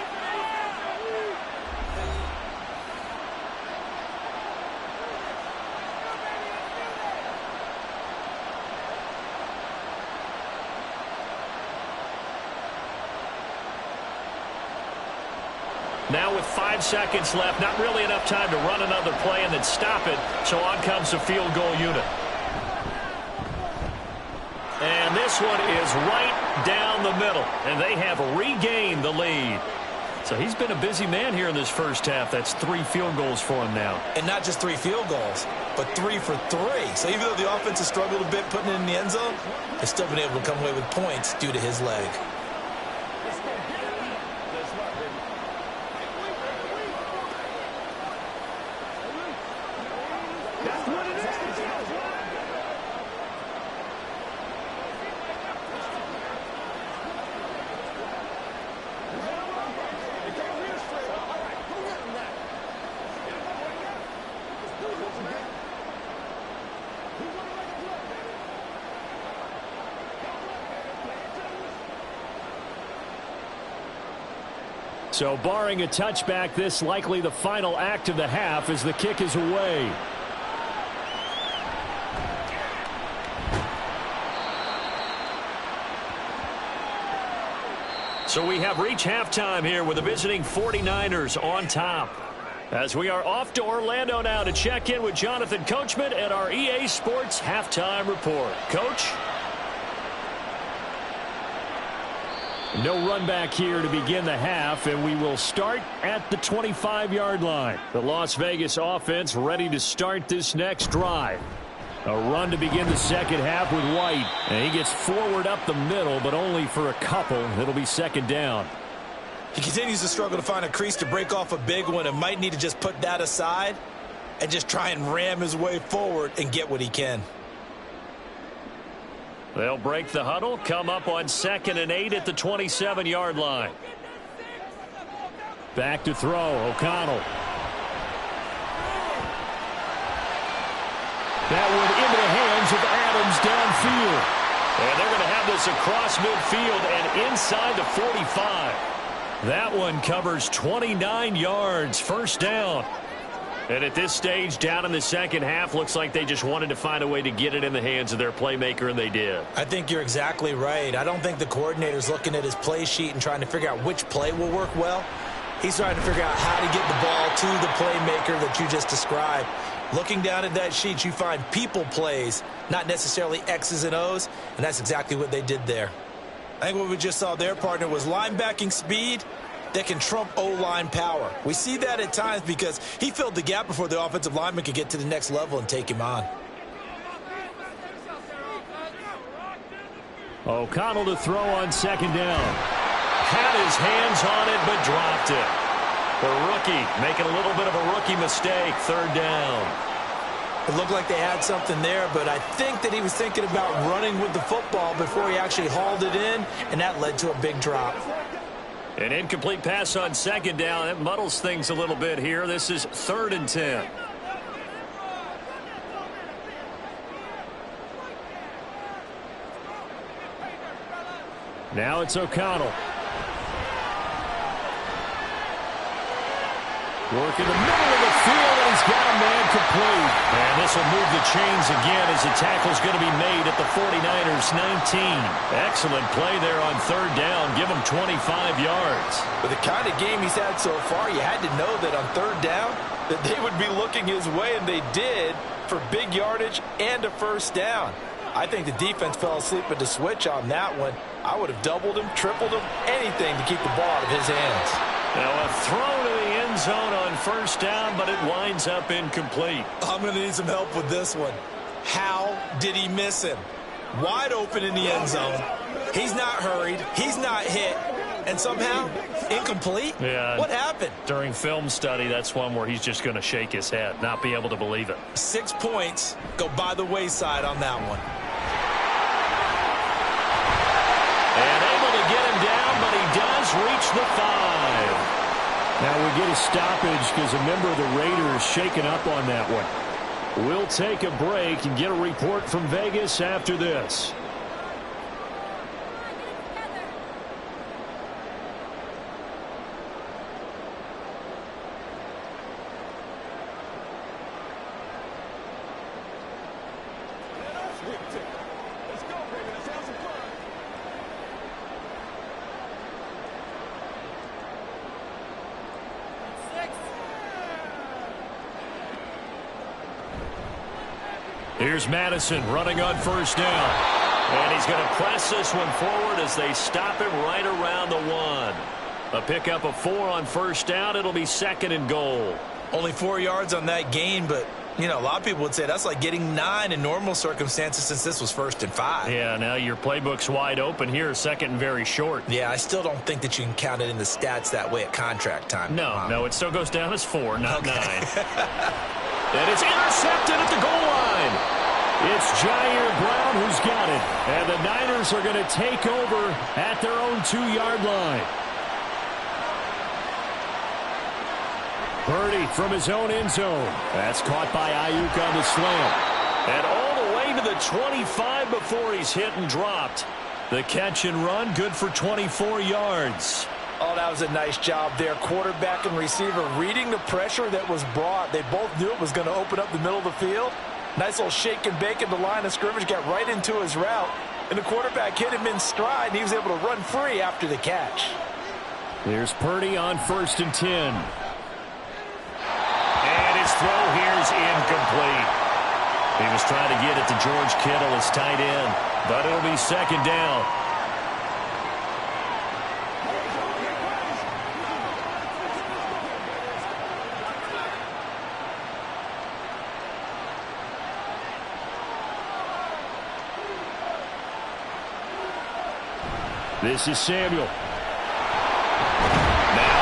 Now with 5 seconds left, not really enough time to run another play and then stop it, so on comes the field goal unit. And this one is right down the middle, and they have regained the lead. So he's been a busy man here in this first half. That's 3 field goals for him now. And not just 3 field goals, but 3 for 3. So even though the offense has struggled a bit putting it in the end zone, they've still been able to come away with points due to his leg. So barring a touchback, this likely the final act of the half as the kick is away. So we have reached halftime here with the visiting 49ers on top. As we are off to Orlando now to check in with Jonathan Coachman at our EA Sports Halftime Report. Coach? No run back here to begin the half, and we will start at the 25-yard line. The Las Vegas offense ready to start this next drive. A run to begin the second half with White. And he gets forward up the middle, but only for a couple. It'll be second down. He continues to struggle to find a crease to break off a big one and might need to just put that aside and just try and ram his way forward and get what he can. They'll break the huddle, come up on 2nd and 8 at the 27-yard line. Back to throw, O'Connell. That one into the hands of Adams downfield. And they're going to have this across midfield and inside the 45. That one covers 29 yards, first down. And at this stage, down in the second half, looks like they just wanted to find a way to get it in the hands of their playmaker, and they did. I think you're exactly right. I don't think the coordinator's looking at his play sheet and trying to figure out which play will work well. He's trying to figure out how to get the ball to the playmaker that you just described. Looking down at that sheet, you find people plays, not necessarily X's and O's, and that's exactly what they did there. I think what we just saw their partner was linebacking speed that can trump O-line power. We see that at times because he filled the gap before the offensive lineman could get to the next level and take him on. O'Connell to throw on second down. Had his hands on it, but dropped it. The rookie making a little bit of a rookie mistake, third down. It looked like they had something there, but I think that he was thinking about running with the football before he actually hauled it in, and that led to a big drop. An incomplete pass on second down. That muddles things a little bit here. This is 3rd and 10. Now it's O'Connell. Working the middle of the field, and he's got a man complete. And this will move the chains again as the tackle's going to be made at the 49ers 19. Excellent play there on third down. Give him 25 yards. With the kind of game he's had so far, you had to know that on third down that they would be looking his way, and they did, for big yardage and a first down. I think the defense fell asleep at the switch on that one. I would have doubled him, tripled him, anything to keep the ball out of his hands. Now a throw to the end zone on first down, but it winds up incomplete. I'm going to need some help with this one. How did he miss him? Wide open in the end zone. He's not hurried. He's not hit. And somehow, incomplete? Yeah. What happened? During film study, that's one where he's just going to shake his head, not be able to believe it. 6 points go by the wayside on that one. And able to get him down, but he does reach the 5. Now we get a stoppage because a member of the Raiders shaken up on that one. We'll take a break and get a report from Vegas after this. Here's Madison running on first down. And he's going to press this one forward as they stop him right around the 1. A pickup of 4 on first down. It'll be 2nd and goal. Only 4 yards on that gain, but, you know, a lot of people would say that's like getting 9 in normal circumstances since this was 1st and 5. Yeah, now your playbook's wide open here, 2nd and very short. Yeah, I still don't think that you can count it in the stats that way at contract time. No, it still goes down as 4, not 9. And it's intercepted at the goal line. It's Jair Brown who's got it. And the Niners are going to take over at their own 2-yard line. Purdy from his own end zone. That's caught by Ayuk on the slant. And all the way to the 25 before he's hit and dropped. The catch and run, good for 24 yards. Oh, that was a nice job there. Quarterback and receiver reading the pressure that was brought. They both knew it was going to open up the middle of the field. Nice little shake and bake in the line of scrimmage, got right into his route. And the quarterback hit him in stride, and he was able to run free after the catch. Here's Purdy on 1st and 10. And his throw here's incomplete. He was trying to get it to George Kittle, his tight end, but it'll be 2nd down. This is Samuel. Now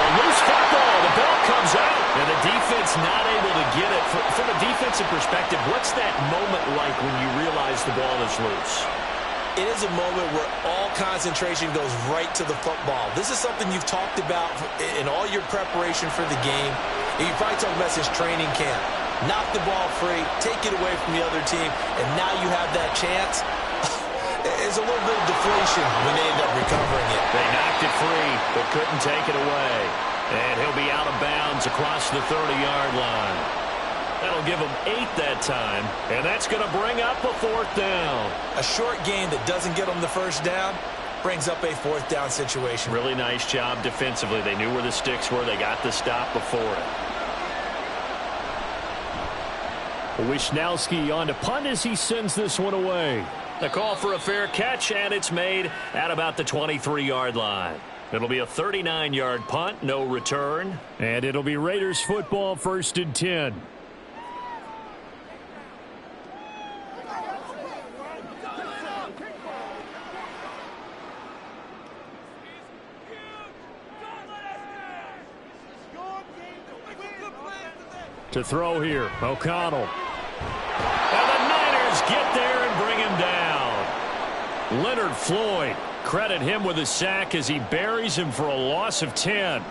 a loose football. The ball comes out. And the defense not able to get it. From a defensive perspective, what's that moment like when you realize the ball is loose? It is a moment where all concentration goes right to the football. This is something you've talked about in all your preparation for the game. And you probably talked about since training camp. Knock the ball free, take it away from the other team, and now you have that chance. There's a little bit of deflation when they end up recovering it. They knocked it free, but couldn't take it away. And he'll be out of bounds across the 30-yard line. That'll give him 8 that time, and that's going to bring up a 4th down. A short gain that doesn't get them the first down brings up a 4th down situation. Really nice job defensively. They knew where the sticks were. They got the stop before it. Wishnowski on to punt as he sends this one away. The call for a fair catch, and it's made at about the 23-yard line. It'll be a 39-yard punt, no return. And it'll be Raiders football, 1st and 10. To throw here, O'Connell. And the Niners get there and bring him down. Leonard Floyd, credit him with a sack as he buries him for a loss of 10.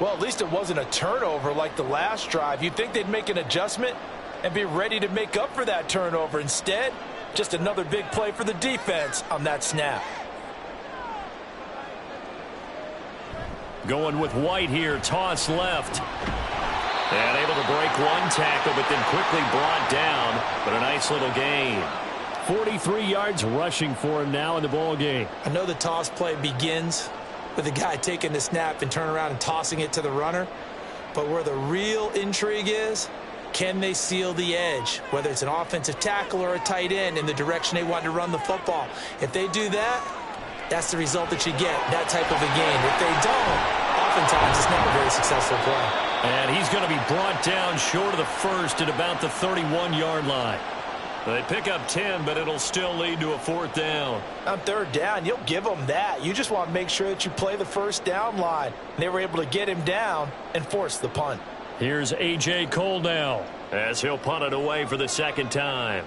Well, at least it wasn't a turnover like the last drive. You'd think they'd make an adjustment and be ready to make up for that turnover. Instead, just another big play for the defense on that snap. Going with White here, toss left. And able to break one tackle, but then quickly brought down. But a nice little gain. 43 yards rushing for him now in the ball game. I know the toss play begins with the guy taking the snap and turning around and tossing it to the runner. But where the real intrigue is, can they seal the edge? Whether it's an offensive tackle or a tight end in the direction they want to run the football. If they do that, that's the result that you get, that type of a game. If they don't, oftentimes it's not a very successful play. And he's going to be brought down short of the first at about the 31-yard line. They pick up 10, but it'll still lead to a 4th down. On 3rd down, you'll give them that. You just want to make sure that you play the first down line. They were able to get him down and force the punt. Here's A.J. Cole now, as he'll punt it away for the 2nd time.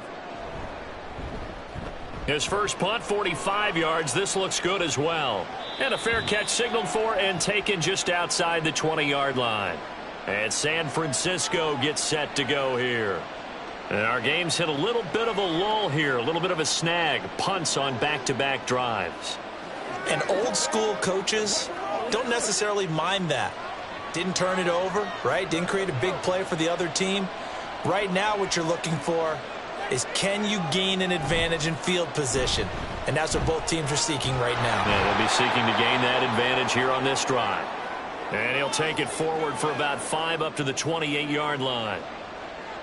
His first punt, 45 yards. This looks good as well. And a fair catch signaled for and taken just outside the 20-yard line. And San Francisco gets set to go here. And our game's hit a little bit of a lull here, a little bit of a snag. Punts on back-to-back drives. And old-school coaches don't necessarily mind that. Didn't turn it over, right? Didn't create a big play for the other team. Right now what you're looking for is, can you gain an advantage in field position? And that's what both teams are seeking right now. Yeah, they'll be seeking to gain that advantage here on this drive. And he'll take it forward for about 5 up to the 28-yard line.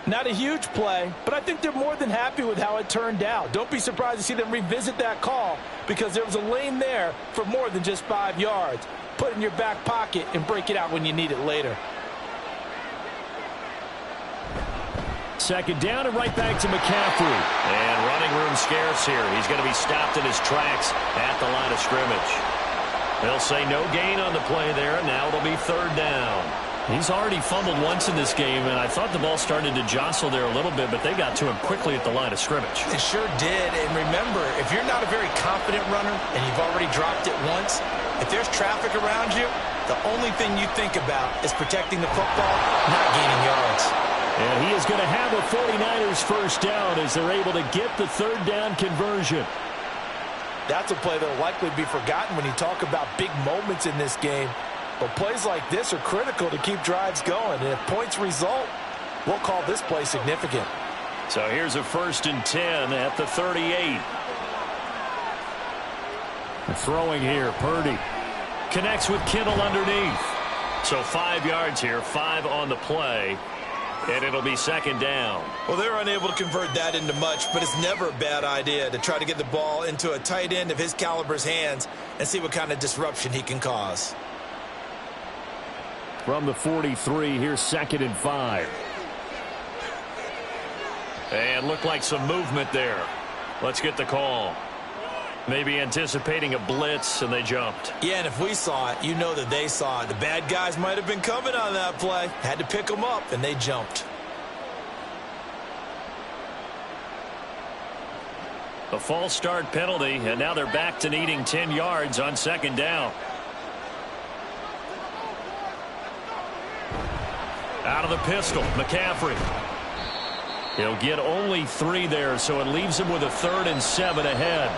Not a huge play, but I think they're more than happy with how it turned out. Don't be surprised to see them revisit that call because there was a lane there for more than just 5 yards. put in your back pocket and break it out when you need it later. Second down and right back to McCaffrey. And running room scarce here. He's going to be stopped in his tracks at the line of scrimmage. They'll say no gain on the play there, and now it'll be third down. He's already fumbled once in this game, and I thought the ball started to jostle there a little bit, but they got to him quickly at the line of scrimmage. It sure did, and remember, if you're not a very confident runner and you've already dropped it once, if there's traffic around you, the only thing you think about is protecting the football, not gaining yards. And he is going to have a 49ers first down as they're able to get the third down conversion. That's a play that will likely be forgotten when you talk about big moments in this game. But plays like this are critical to keep drives going. And if points result, we'll call this play significant. So here's a 1st and 10 at the 38. Throwing here, Purdy. Connects with Kittle underneath. So 5 yards here, 5 on the play. And it'll be second down. Well, they're unable to convert that into much, but it's never a bad idea to try to get the ball into a tight end of his caliber's hands and see what kind of disruption he can cause. From the 43, here's 2nd and 5. And looked like some movement there. Let's get the call. Maybe anticipating a blitz, and they jumped. Yeah, and if we saw it, you know that they saw it. The bad guys might have been coming on that play. Had to pick them up, and they jumped. A false start penalty, and now they're back to needing 10 yards on second down. Out of the pistol, McCaffrey. He'll get only 3 there, so it leaves him with a 3rd and 7 ahead.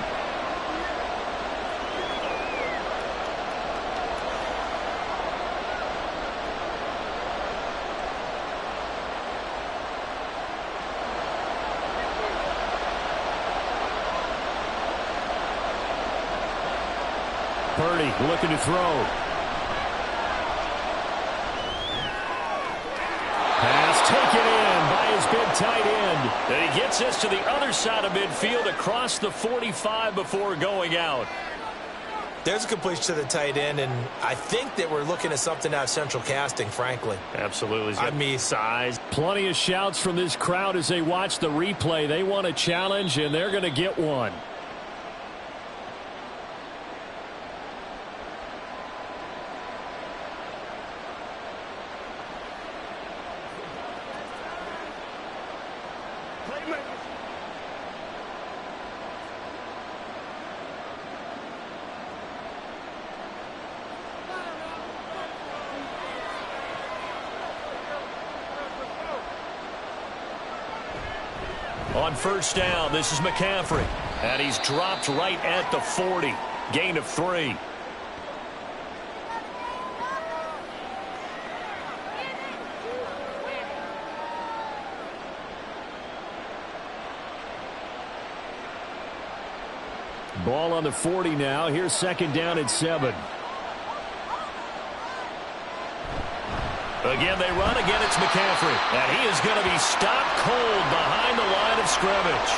Purdy looking to throw. Pass taken in by his big tight end. And he gets us to the other side of midfield across the 45 before going out. There's a completion to the tight end, and I think that we're looking at something out of central casting, frankly. Absolutely. I mean, size. Plenty of shouts from this crowd as they watch the replay. They want a challenge, and they're going to get one. On first down, this is McCaffrey. And he's dropped right at the 40. Gain of 3. Ball on the 40 now. Here's second down and 7. Again, they run. Again, it's McCaffrey. And he is going to be stopped cold behind the line of scrimmage.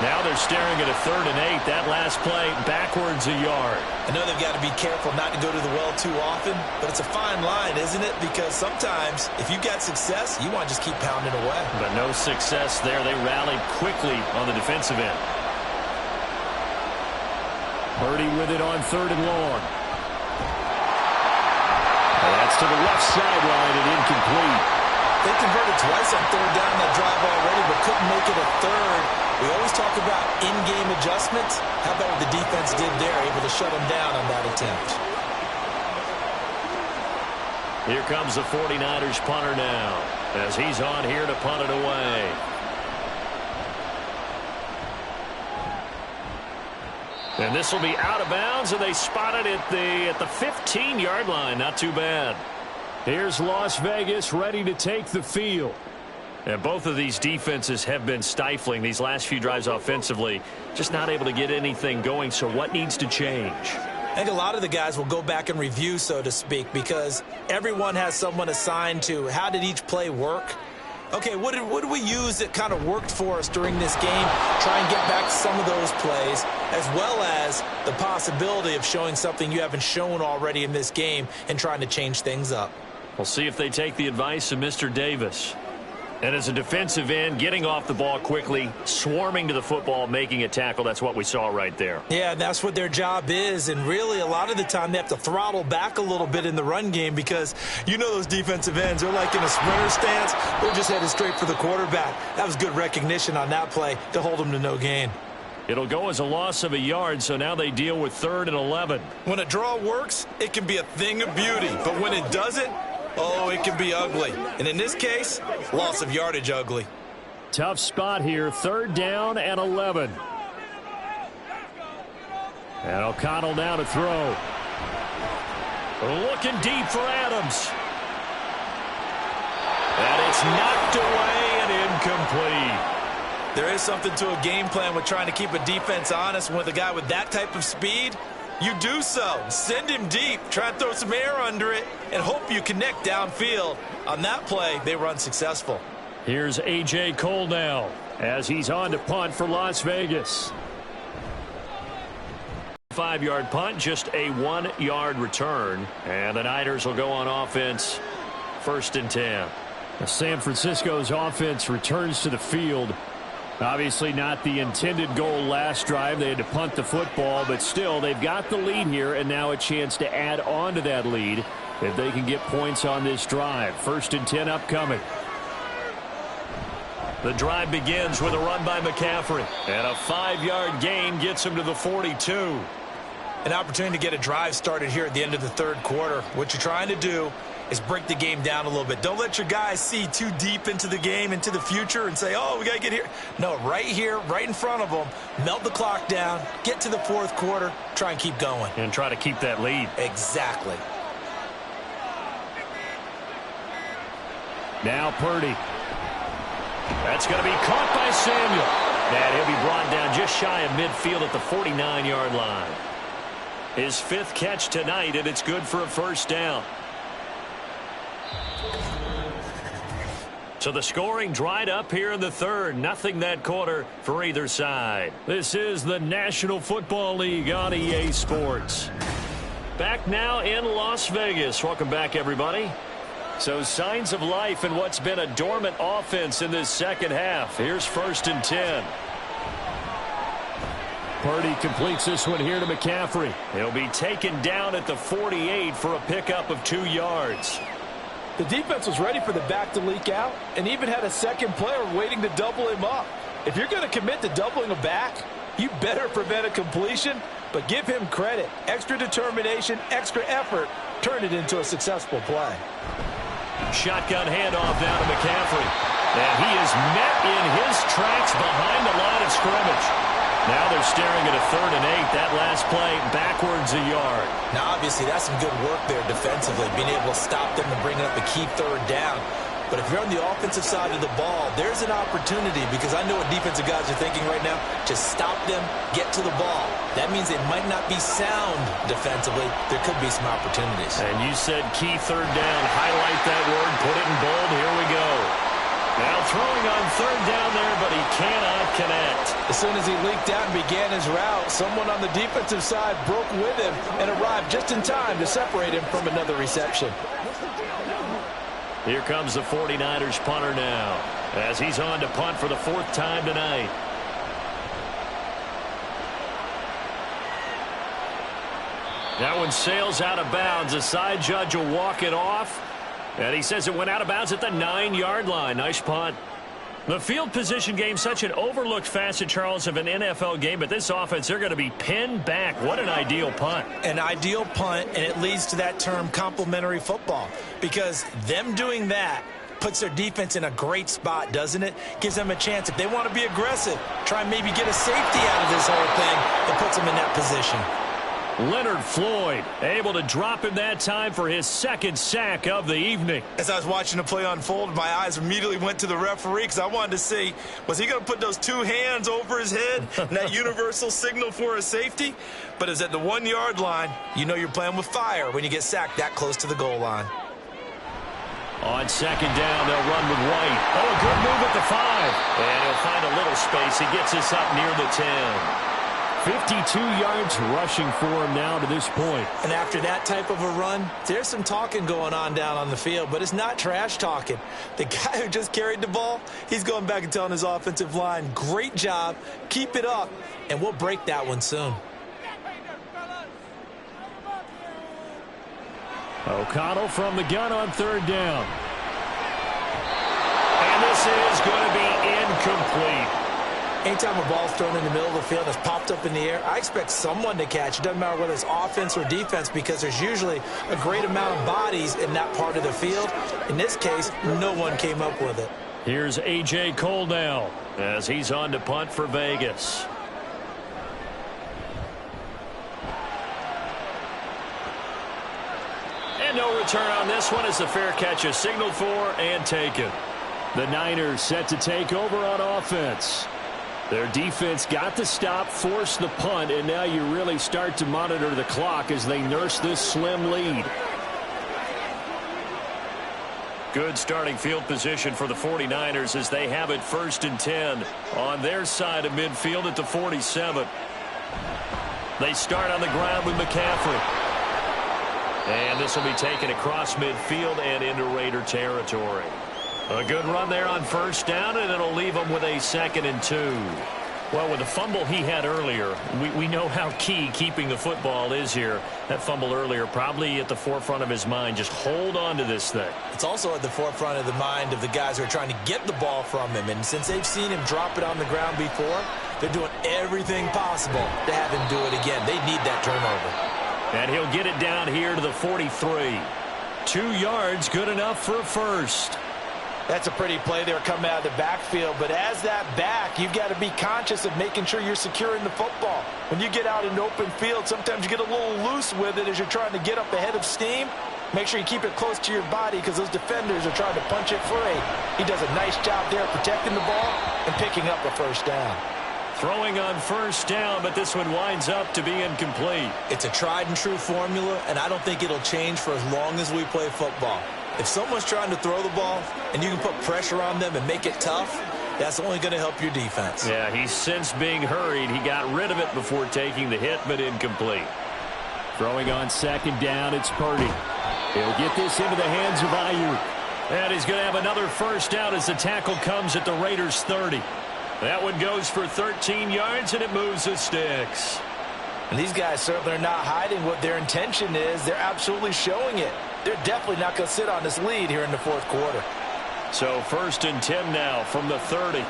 Now they're staring at a 3rd and 8. That last play backwards a yard. I know they've got to be careful not to go to the well too often, but it's a fine line, isn't it? Because sometimes if you've got success, you want to just keep pounding away. But no success there. They rallied quickly on the defensive end. Purdy with it on 3rd and long. That's to the left sideline and incomplete. They converted twice on 3rd down that drive already, but couldn't make it a 3rd. We always talk about in-game adjustments. How about what the defense did there, able to shut them down on that attempt. Here comes the 49ers punter now, as he's on here to punt it away. And this will be out of bounds, and they spot it at the 15-yard line. Not too bad. Here's Las Vegas ready to take the field. And both of these defenses have been stifling these last few drives offensively. Just not able to get anything going, so what needs to change? I think a lot of the guys will go back and review, so to speak, because everyone has someone assigned to how did each play work. Okay, what did we use that kind of worked for us during this game? Try and get back to some of those plays, as well as the possibility of showing something you haven't shown already in this game and trying to change things up. We'll see if they take the advice of Mr. Davis. And as a defensive end, getting off the ball quickly, swarming to the football, making a tackle, that's what we saw right there. Yeah, that's what their job is. And really, a lot of the time, they have to throttle back a little bit in the run game because you know those defensive ends, they're like in a sprinter stance. They're just headed straight for the quarterback. That was good recognition on that play to hold them to no gain. It'll go as a loss of a yard, so now they deal with 3rd and 11. When a draw works, it can be a thing of beauty. But when it doesn't, oh, it can be ugly. And in this case, loss of yardage ugly. Tough spot here, 3rd down and 11. And O'Connell now to throw. Looking deep for Adams. And it's knocked away and incomplete. There is something to a game plan with trying to keep a defense honest. With a guy with that type of speed, you do so. Send him deep. Try and throw some air under it and hope you connect downfield. On that play, they were unsuccessful. Here's A.J. Cole now as he's on to punt for Las Vegas. 5-yard punt, just a 1-yard return. And the Niners will go on offense, 1st and 10. San Francisco's offense returns to the field. Obviously not the intended goal last drive. They had to punt the football, but still they've got the lead here and now a chance to add on to that lead if they can get points on this drive. 1st and 10 upcoming. The drive begins with a run by McCaffrey. And a 5-yard gain gets him to the 42. An opportunity to get a drive started here at the end of the 3rd quarter. What you're trying to do is break the game down a little bit. Don't let your guys see too deep into the game, into the future, and say, oh, we got to get here. No, right here, right in front of them, melt the clock down, get to the 4th quarter, try and keep going. And try to keep that lead. Exactly. Now Purdy. That's going to be caught by Samuel. And he'll be brought down just shy of midfield at the 49-yard line. His 5th catch tonight, and it's good for a 1st down. So the scoring dried up here in the 3rd. Nothing that quarter for either side. This is the National Football League on EA Sports. Back now in Las Vegas. Welcome back, everybody. So signs of life in what's been a dormant offense in this 2nd half. Here's 1st and 10. Purdy completes this one here to McCaffrey. He'll be taken down at the 48 for a pickup of 2 yards. The defense was ready for the back to leak out and even had a second player waiting to double him up. If you're going to commit to doubling a back, you better prevent a completion, but give him credit. Extra determination, extra effort, turn it into a successful play. Shotgun handoff down to McCaffrey. And he is met in his tracks behind the line of scrimmage. Now they're staring at a 3rd and 8. That last play backwards a yard. Now, obviously, that's some good work there defensively, being able to stop them and bring up a key 3rd down. But if you're on the offensive side of the ball, there's an opportunity because I know what defensive guys are thinking right now. Just stop them, get to the ball. That means they might not be sound defensively. There could be some opportunities. And you said key 3rd down. Highlight that word. Put it in bold. Here we go. Now throwing on 3rd down there, but he cannot connect. As soon as he leaked out and began his route, someone on the defensive side broke with him and arrived just in time to separate him from another reception. Here comes the 49ers punter now as he's on to punt for the 4th time tonight. That one sails out of bounds. The side judge will walk it off. And he says it went out of bounds at the 9-yard line. Nice punt. The field position game, such an overlooked facet, Charles, of an NFL game. But this offense, they're going to be pinned back. What an ideal punt. An ideal punt, and it leads to that term complementary football. Because them doing that puts their defense in a great spot, doesn't it? Gives them a chance. If they want to be aggressive, try and maybe get a safety out of this whole thing. It puts them in that position. Leonard Floyd able to drop him that time for his 2nd sack of the evening. As I was watching the play unfold, my eyes immediately went to the referee because I wanted to see, was he going to put those 2 hands over his head and that universal signal for a safety? But it's at the 1-yard line. You know you're playing with fire when you get sacked that close to the goal line. On second down, they'll run with White. Oh, a good move at the 5. And he'll find a little space. He gets us up near the 10. 52 yards rushing for him now to this point. And after that type of a run, there's some talking going on down on the field, but it's not trash talking. The guy who just carried the ball, he's going back and telling his offensive line, great job, keep it up, and we'll break that one soon. O'Connell from the gun on third down. And this is going to be incomplete. Anytime a ball's thrown in the middle of the field that's popped up in the air, I expect someone to catch. It doesn't matter whether it's offense or defense because there's usually a great amount of bodies in that part of the field. In this case, no one came up with it. Here's A.J. Cole now as he's on to punt for Vegas. And no return on this one as the fair catch is signaled for and taken. The Niners set to take over on offense. Their defense got the stop, forced the punt, and now you really start to monitor the clock as they nurse this slim lead. Good starting field position for the 49ers as they have it 1st and 10 on their side of midfield at the 47. They start on the ground with McCaffrey. And this will be taken across midfield and into Raider territory. A good run there on 1st down, and it'll leave him with a 2nd and 2. Well, with the fumble he had earlier, we know how key keeping the football is here. That fumble earlier probably at the forefront of his mind. Just hold on to this thing. It's also at the forefront of the mind of the guys who are trying to get the ball from him. And since they've seen him drop it on the ground before, they're doing everything possible to have him do it again. They need that turnover. And he'll get it down here to the 43. 2 yards, good enough for a first. That's a pretty play there coming out of the backfield, but as that back, you've got to be conscious of making sure you're securing the football. When you get out in open field, sometimes you get a little loose with it as you're trying to get up ahead of steam. Make sure you keep it close to your body because those defenders are trying to punch it free. He does a nice job there protecting the ball and picking up a 1st down. Throwing on 1st down, but this one winds up to be incomplete. It's a tried and true formula, and I don't think it'll change for as long as we play football. If someone's trying to throw the ball and you can put pressure on them and make it tough, that's only going to help your defense. Yeah, he's since being hurried. He got rid of it before taking the hit, but incomplete. Throwing on 2nd down, it's Purdy. He'll get this into the hands of Ayuk. And he's going to have another 1st down as the tackle comes at the Raiders' 30. That one goes for 13 yards, and it moves the sticks. And these guys certainly are not hiding what their intention is. They're absolutely showing it. They're definitely not going to sit on this lead here in the 4th quarter. So 1st and 10 now from the 30.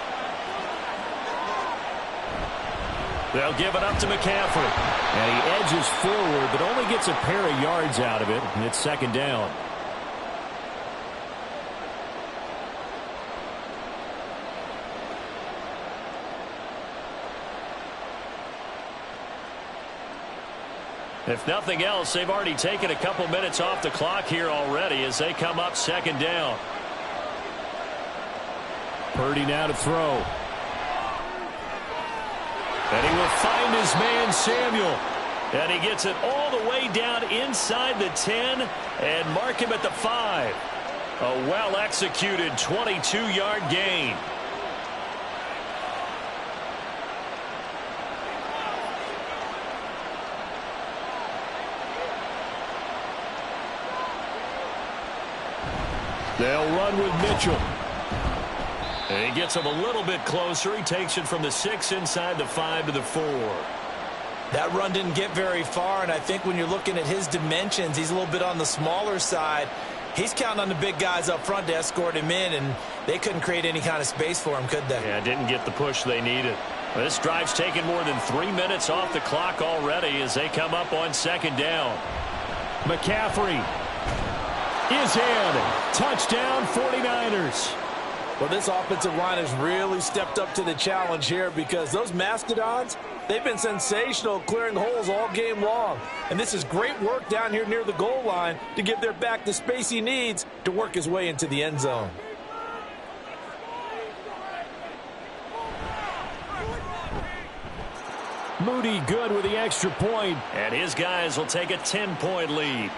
They'll give it up to McCaffrey. And he edges forward, but only gets a pair of yards out of it. And it's 2nd down. If nothing else, they've already taken a couple minutes off the clock here already as they come up 2nd down. Purdy now to throw. And he will find his man Samuel. And he gets it all the way down inside the 10 and mark him at the 5. A well-executed 22-yard gain. They'll run with Mitchell. And he gets him a little bit closer. He takes it from the 6 inside the 5 to the 4. That run didn't get very far, and I think when you're looking at his dimensions, he's a little bit on the smaller side. He's counting on the big guys up front to escort him in, and they couldn't create any kind of space for him, could they? Yeah, didn't get the push they needed. This drive's taken more than 3 minutes off the clock already as they come up on 2nd down. McCaffrey is in. Touchdown, 49ers. Well, this offensive line has really stepped up to the challenge here because those Mastodons, they've been sensational clearing holes all game long. And this is great work down here near the goal line to give their back the space he needs to work his way into the end zone. Moody good with the extra point. And his guys will take a 10-point lead.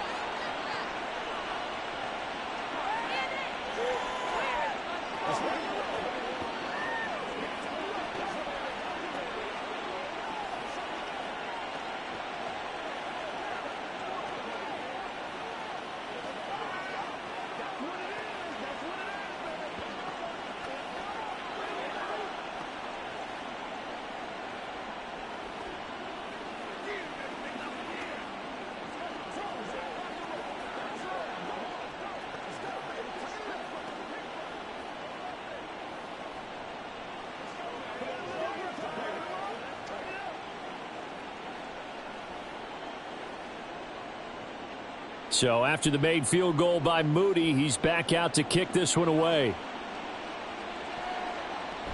So after the made field goal by Moody, he's back out to kick this one away.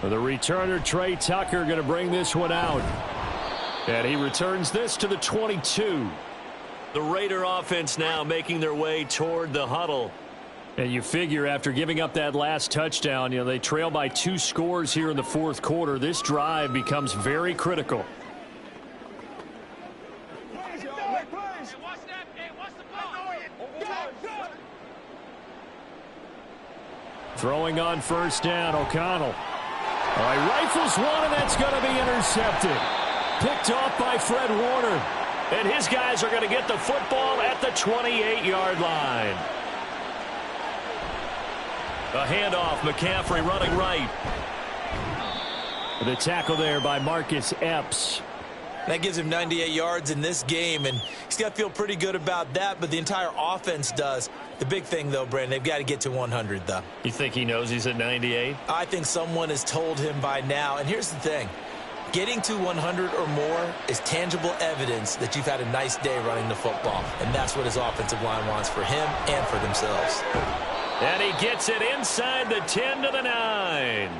The returner, Trey Tucker, going to bring this one out. And he returns this to the 22. The Raider offense now making their way toward the huddle. And you figure after giving up that last touchdown, they trail by 2 scores here in the fourth quarter. This drive becomes very critical. Throwing on first down, O'Connell. All right, rifles one, and that's going to be intercepted. Picked off by Fred Warner. And his guys are going to get the football at the 28-yard line. A handoff, McCaffrey running right. The tackle there by Marcus Epps. That gives him 98 yards in this game, and he's got to feel pretty good about that, but the entire offense does. The big thing, though, Brandon, they've got to get to 100, though. You think he knows he's at 98? I think someone has told him by now, and here's the thing. Getting to 100 or more is tangible evidence that you've had a nice day running the football, and that's what his offensive line wants for him and for themselves. And he gets it inside the 10 to the 9.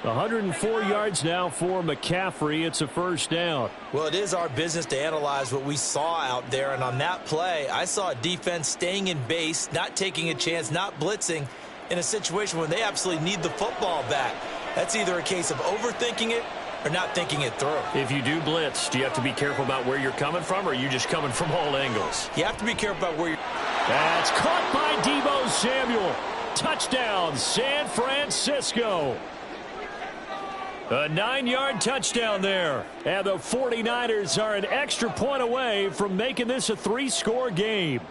104 yards now for McCaffrey. It's a first down. Well, it is our business to analyze what we saw out there, and on that play, I saw a defense staying in base, not taking a chance, not blitzing in a situation where they absolutely need the football back. That's either a case of overthinking it or not thinking it through. If you do blitz, do you have to be careful about where you're coming from, or are you just coming from all angles? You have to be careful about where you're... That's caught by Deebo Samuel. Touchdown, San Francisco. A 9-yard touchdown there. And the 49ers are an extra point away from making this a 3-score game.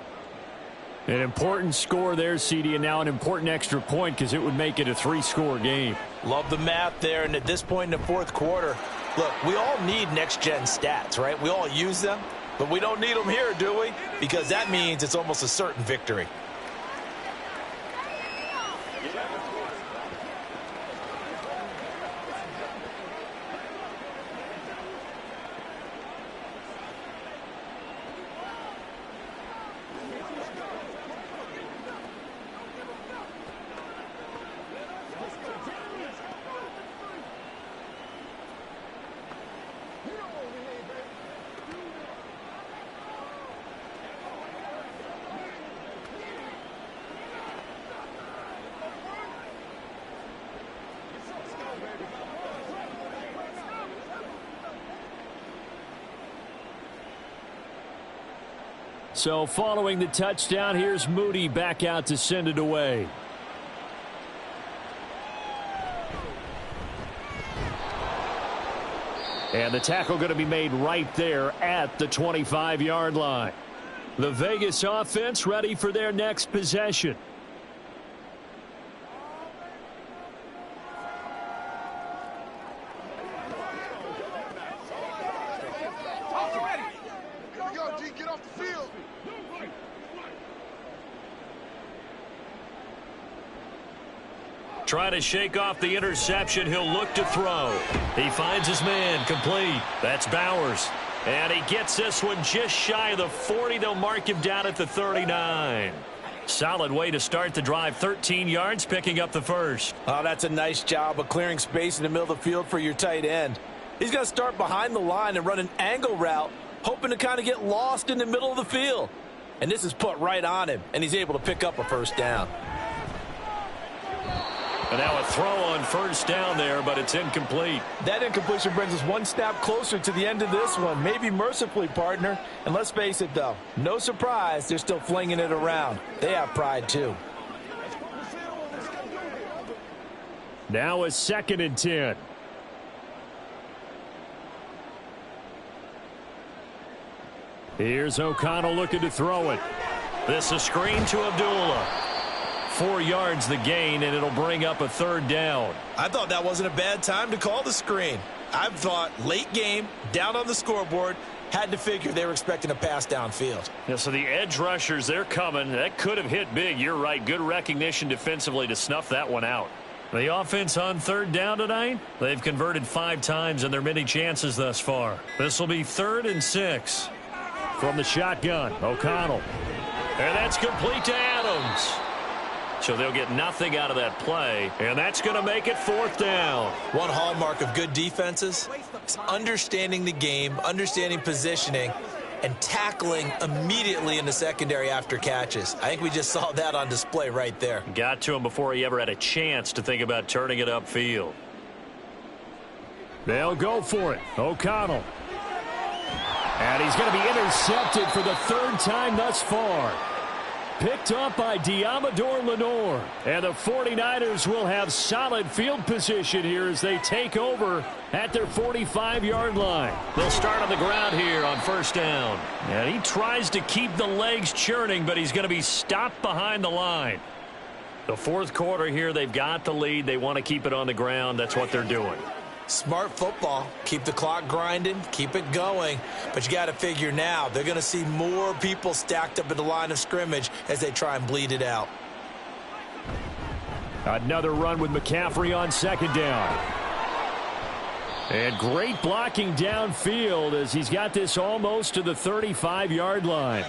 An important score there, CD, and now an important extra point because it would make it a 3-score game. Love the math there, and at this point in the fourth quarter, look, we all need next-gen stats, right? We all use them, but we don't need them here, do we? Because that means it's almost a certain victory. So following the touchdown, here's Moody back out to send it away. And the tackle going to be made right there at the 25-yard line. The Vegas offense ready for their next possession. Trying to shake off the interception. He'll look to throw. He finds his man. Complete. That's Bowers. And he gets this one just shy of the 40. They'll mark him down at the 39. Solid way to start the drive. 13 yards, picking up the first. Oh, that's a nice job of clearing space in the middle of the field for your tight end. He's going to start behind the line and run an angle route, hoping to kind of get lost in the middle of the field. And this is put right on him, and he's able to pick up a first down. And now a throw on first down there, but it's incomplete. That incompletion brings us one step closer to the end of this one. Maybe mercifully, partner. And let's face it, though, no surprise, they're still flinging it around. They have pride, too. Now a 2nd and 10. Here's O'Connell looking to throw it. This a screen to Abdullah. 4 yards the gain, and it'll bring up a 3rd down. I thought that wasn't a bad time to call the screen. I thought late game, down on the scoreboard, had to figure they were expecting a pass downfield. Yeah, so the edge rushers, they're coming. That could have hit big. You're right. Good recognition defensively to snuff that one out. The offense on 3rd down tonight, they've converted 5 times in their many chances thus far. This will be 3rd and 6. From the shotgun, O'Connell. And that's complete to Adams. So they'll get nothing out of that play, and that's going to make it 4th down. One hallmark of good defenses is understanding the game, understanding positioning, and tackling immediately in the secondary after catches. I think we just saw that on display right there. Got to him before he ever had a chance to think about turning it upfield. They'll go for it. O'Connell. And he's going to be intercepted for the 3rd time thus far. Picked up by Diamador Lenore. And the 49ers will have solid field position here as they take over at their 45-yard line. They'll start on the ground here on 1st down. And he tries to keep the legs churning, but he's going to be stopped behind the line. The 4th quarter here, they've got the lead. They want to keep it on the ground. That's what they're doing. Smart football. Keep the clock grinding. Keep it going. But you got to figure now they're going to see more people stacked up at the line of scrimmage as they try and bleed it out. Another run with McCaffrey on 2nd down. And great blocking downfield as he's got this almost to the 35-yard line.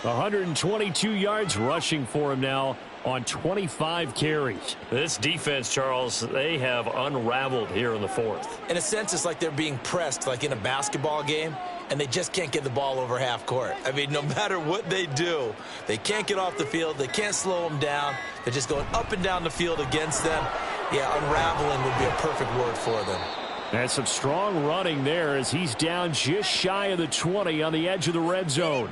122 yards rushing for him now on 25 carries. This defense, Charles, they have unraveled here in the 4th. In a sense, it's like they're being pressed like in a basketball game, and they just can't get the ball over half court. I mean, no matter what they do, they can't get off the field. They can't slow them down. They're just going up and down the field against them. Yeah, unraveling would be a perfect word for them. And some strong running there as he's down just shy of the 20 on the edge of the red zone.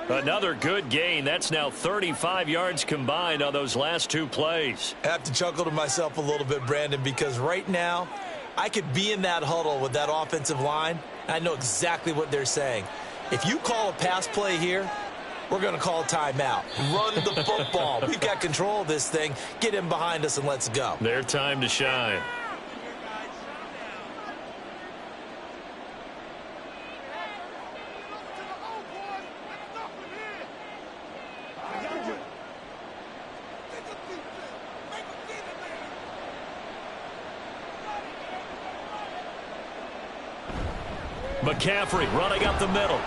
Another good gain. That's now 35 yards combined on those last 2 plays. I have to chuckle to myself a little bit, Brandon, because right now I could be in that huddle with that offensive line. And I know exactly what they're saying. If you call a pass play here, we're going to call a timeout. Run the football. We've got control of this thing. Get in behind us and let's go. Their time to shine. McCaffrey running up the middle.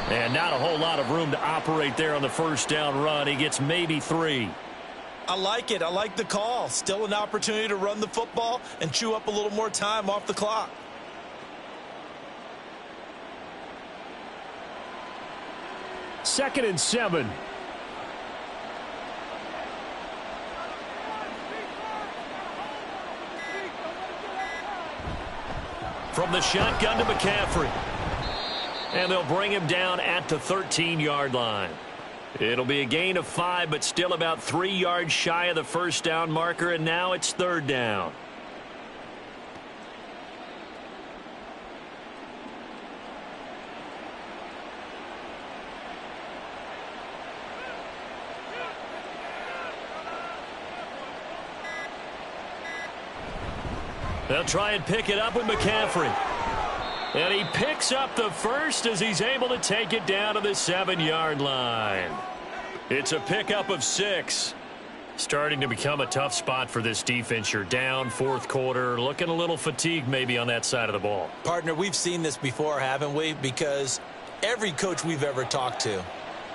And not a whole lot of room to operate there on the 1st down run. He gets maybe 3. I like it. I like the call. Still an opportunity to run the football and chew up a little more time off the clock. Second and 7. From the shotgun to McCaffrey. And they'll bring him down at the 13-yard line. It'll be a gain of 5, but still about 3 yards shy of the 1st down marker, and now it's 3rd down. They'll try and pick it up with McCaffrey. And he picks up the first as he's able to take it down to the 7-yard line. It's a pickup of 6. Starting to become a tough spot for this defense. You're down 4th quarter, looking a little fatigued maybe on that side of the ball. Partner, we've seen this before, haven't we? Because every coach we've ever talked to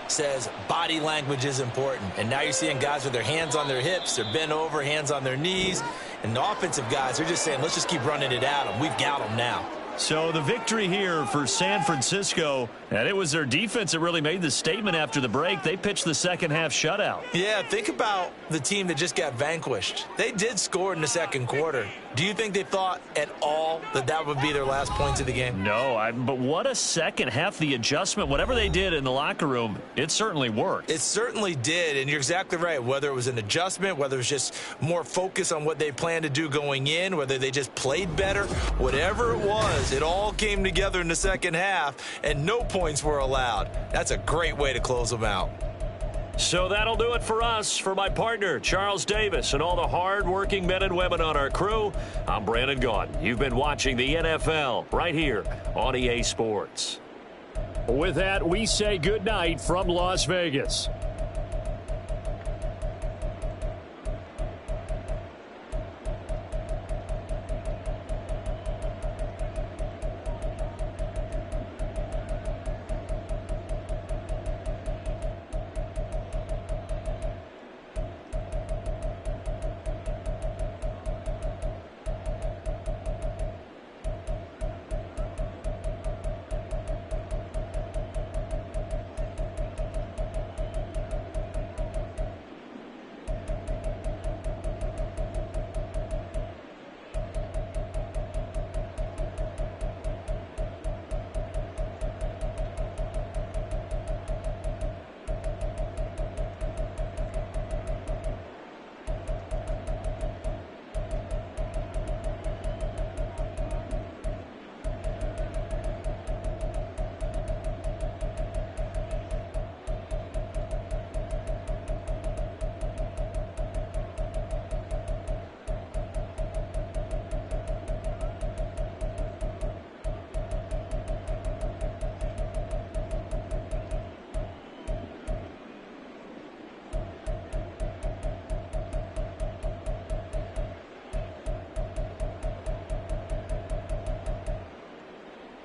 says body language is important. And now you're seeing guys with their hands on their hips, they're bent over, hands on their knees. And the offensive guys are just saying, let's just keep running it at them. We've got them now. So the victory here for San Francisco, and it was their defense that really made the statement after the break. They pitched the second half shutout. Yeah, think about the team that just got vanquished. They did score in the 2nd quarter. Do you think they thought at all that that would be their last points of the game? No, but what a second half. The adjustment, whatever they did in the locker room, it certainly worked. It certainly did, and you're exactly right. Whether it was an adjustment, whether it was just more focus on what they planned to do going in, whether they just played better, whatever it was, it all came together in the second half, and no points were allowed. That's a great way to close them out. So that'll do it for us. For my partner, Charles Davis, and all the hard-working men and women on our crew, I'm Brandon Gaudin. You've been watching the NFL right here on EA Sports. With that, we say goodnight from Las Vegas.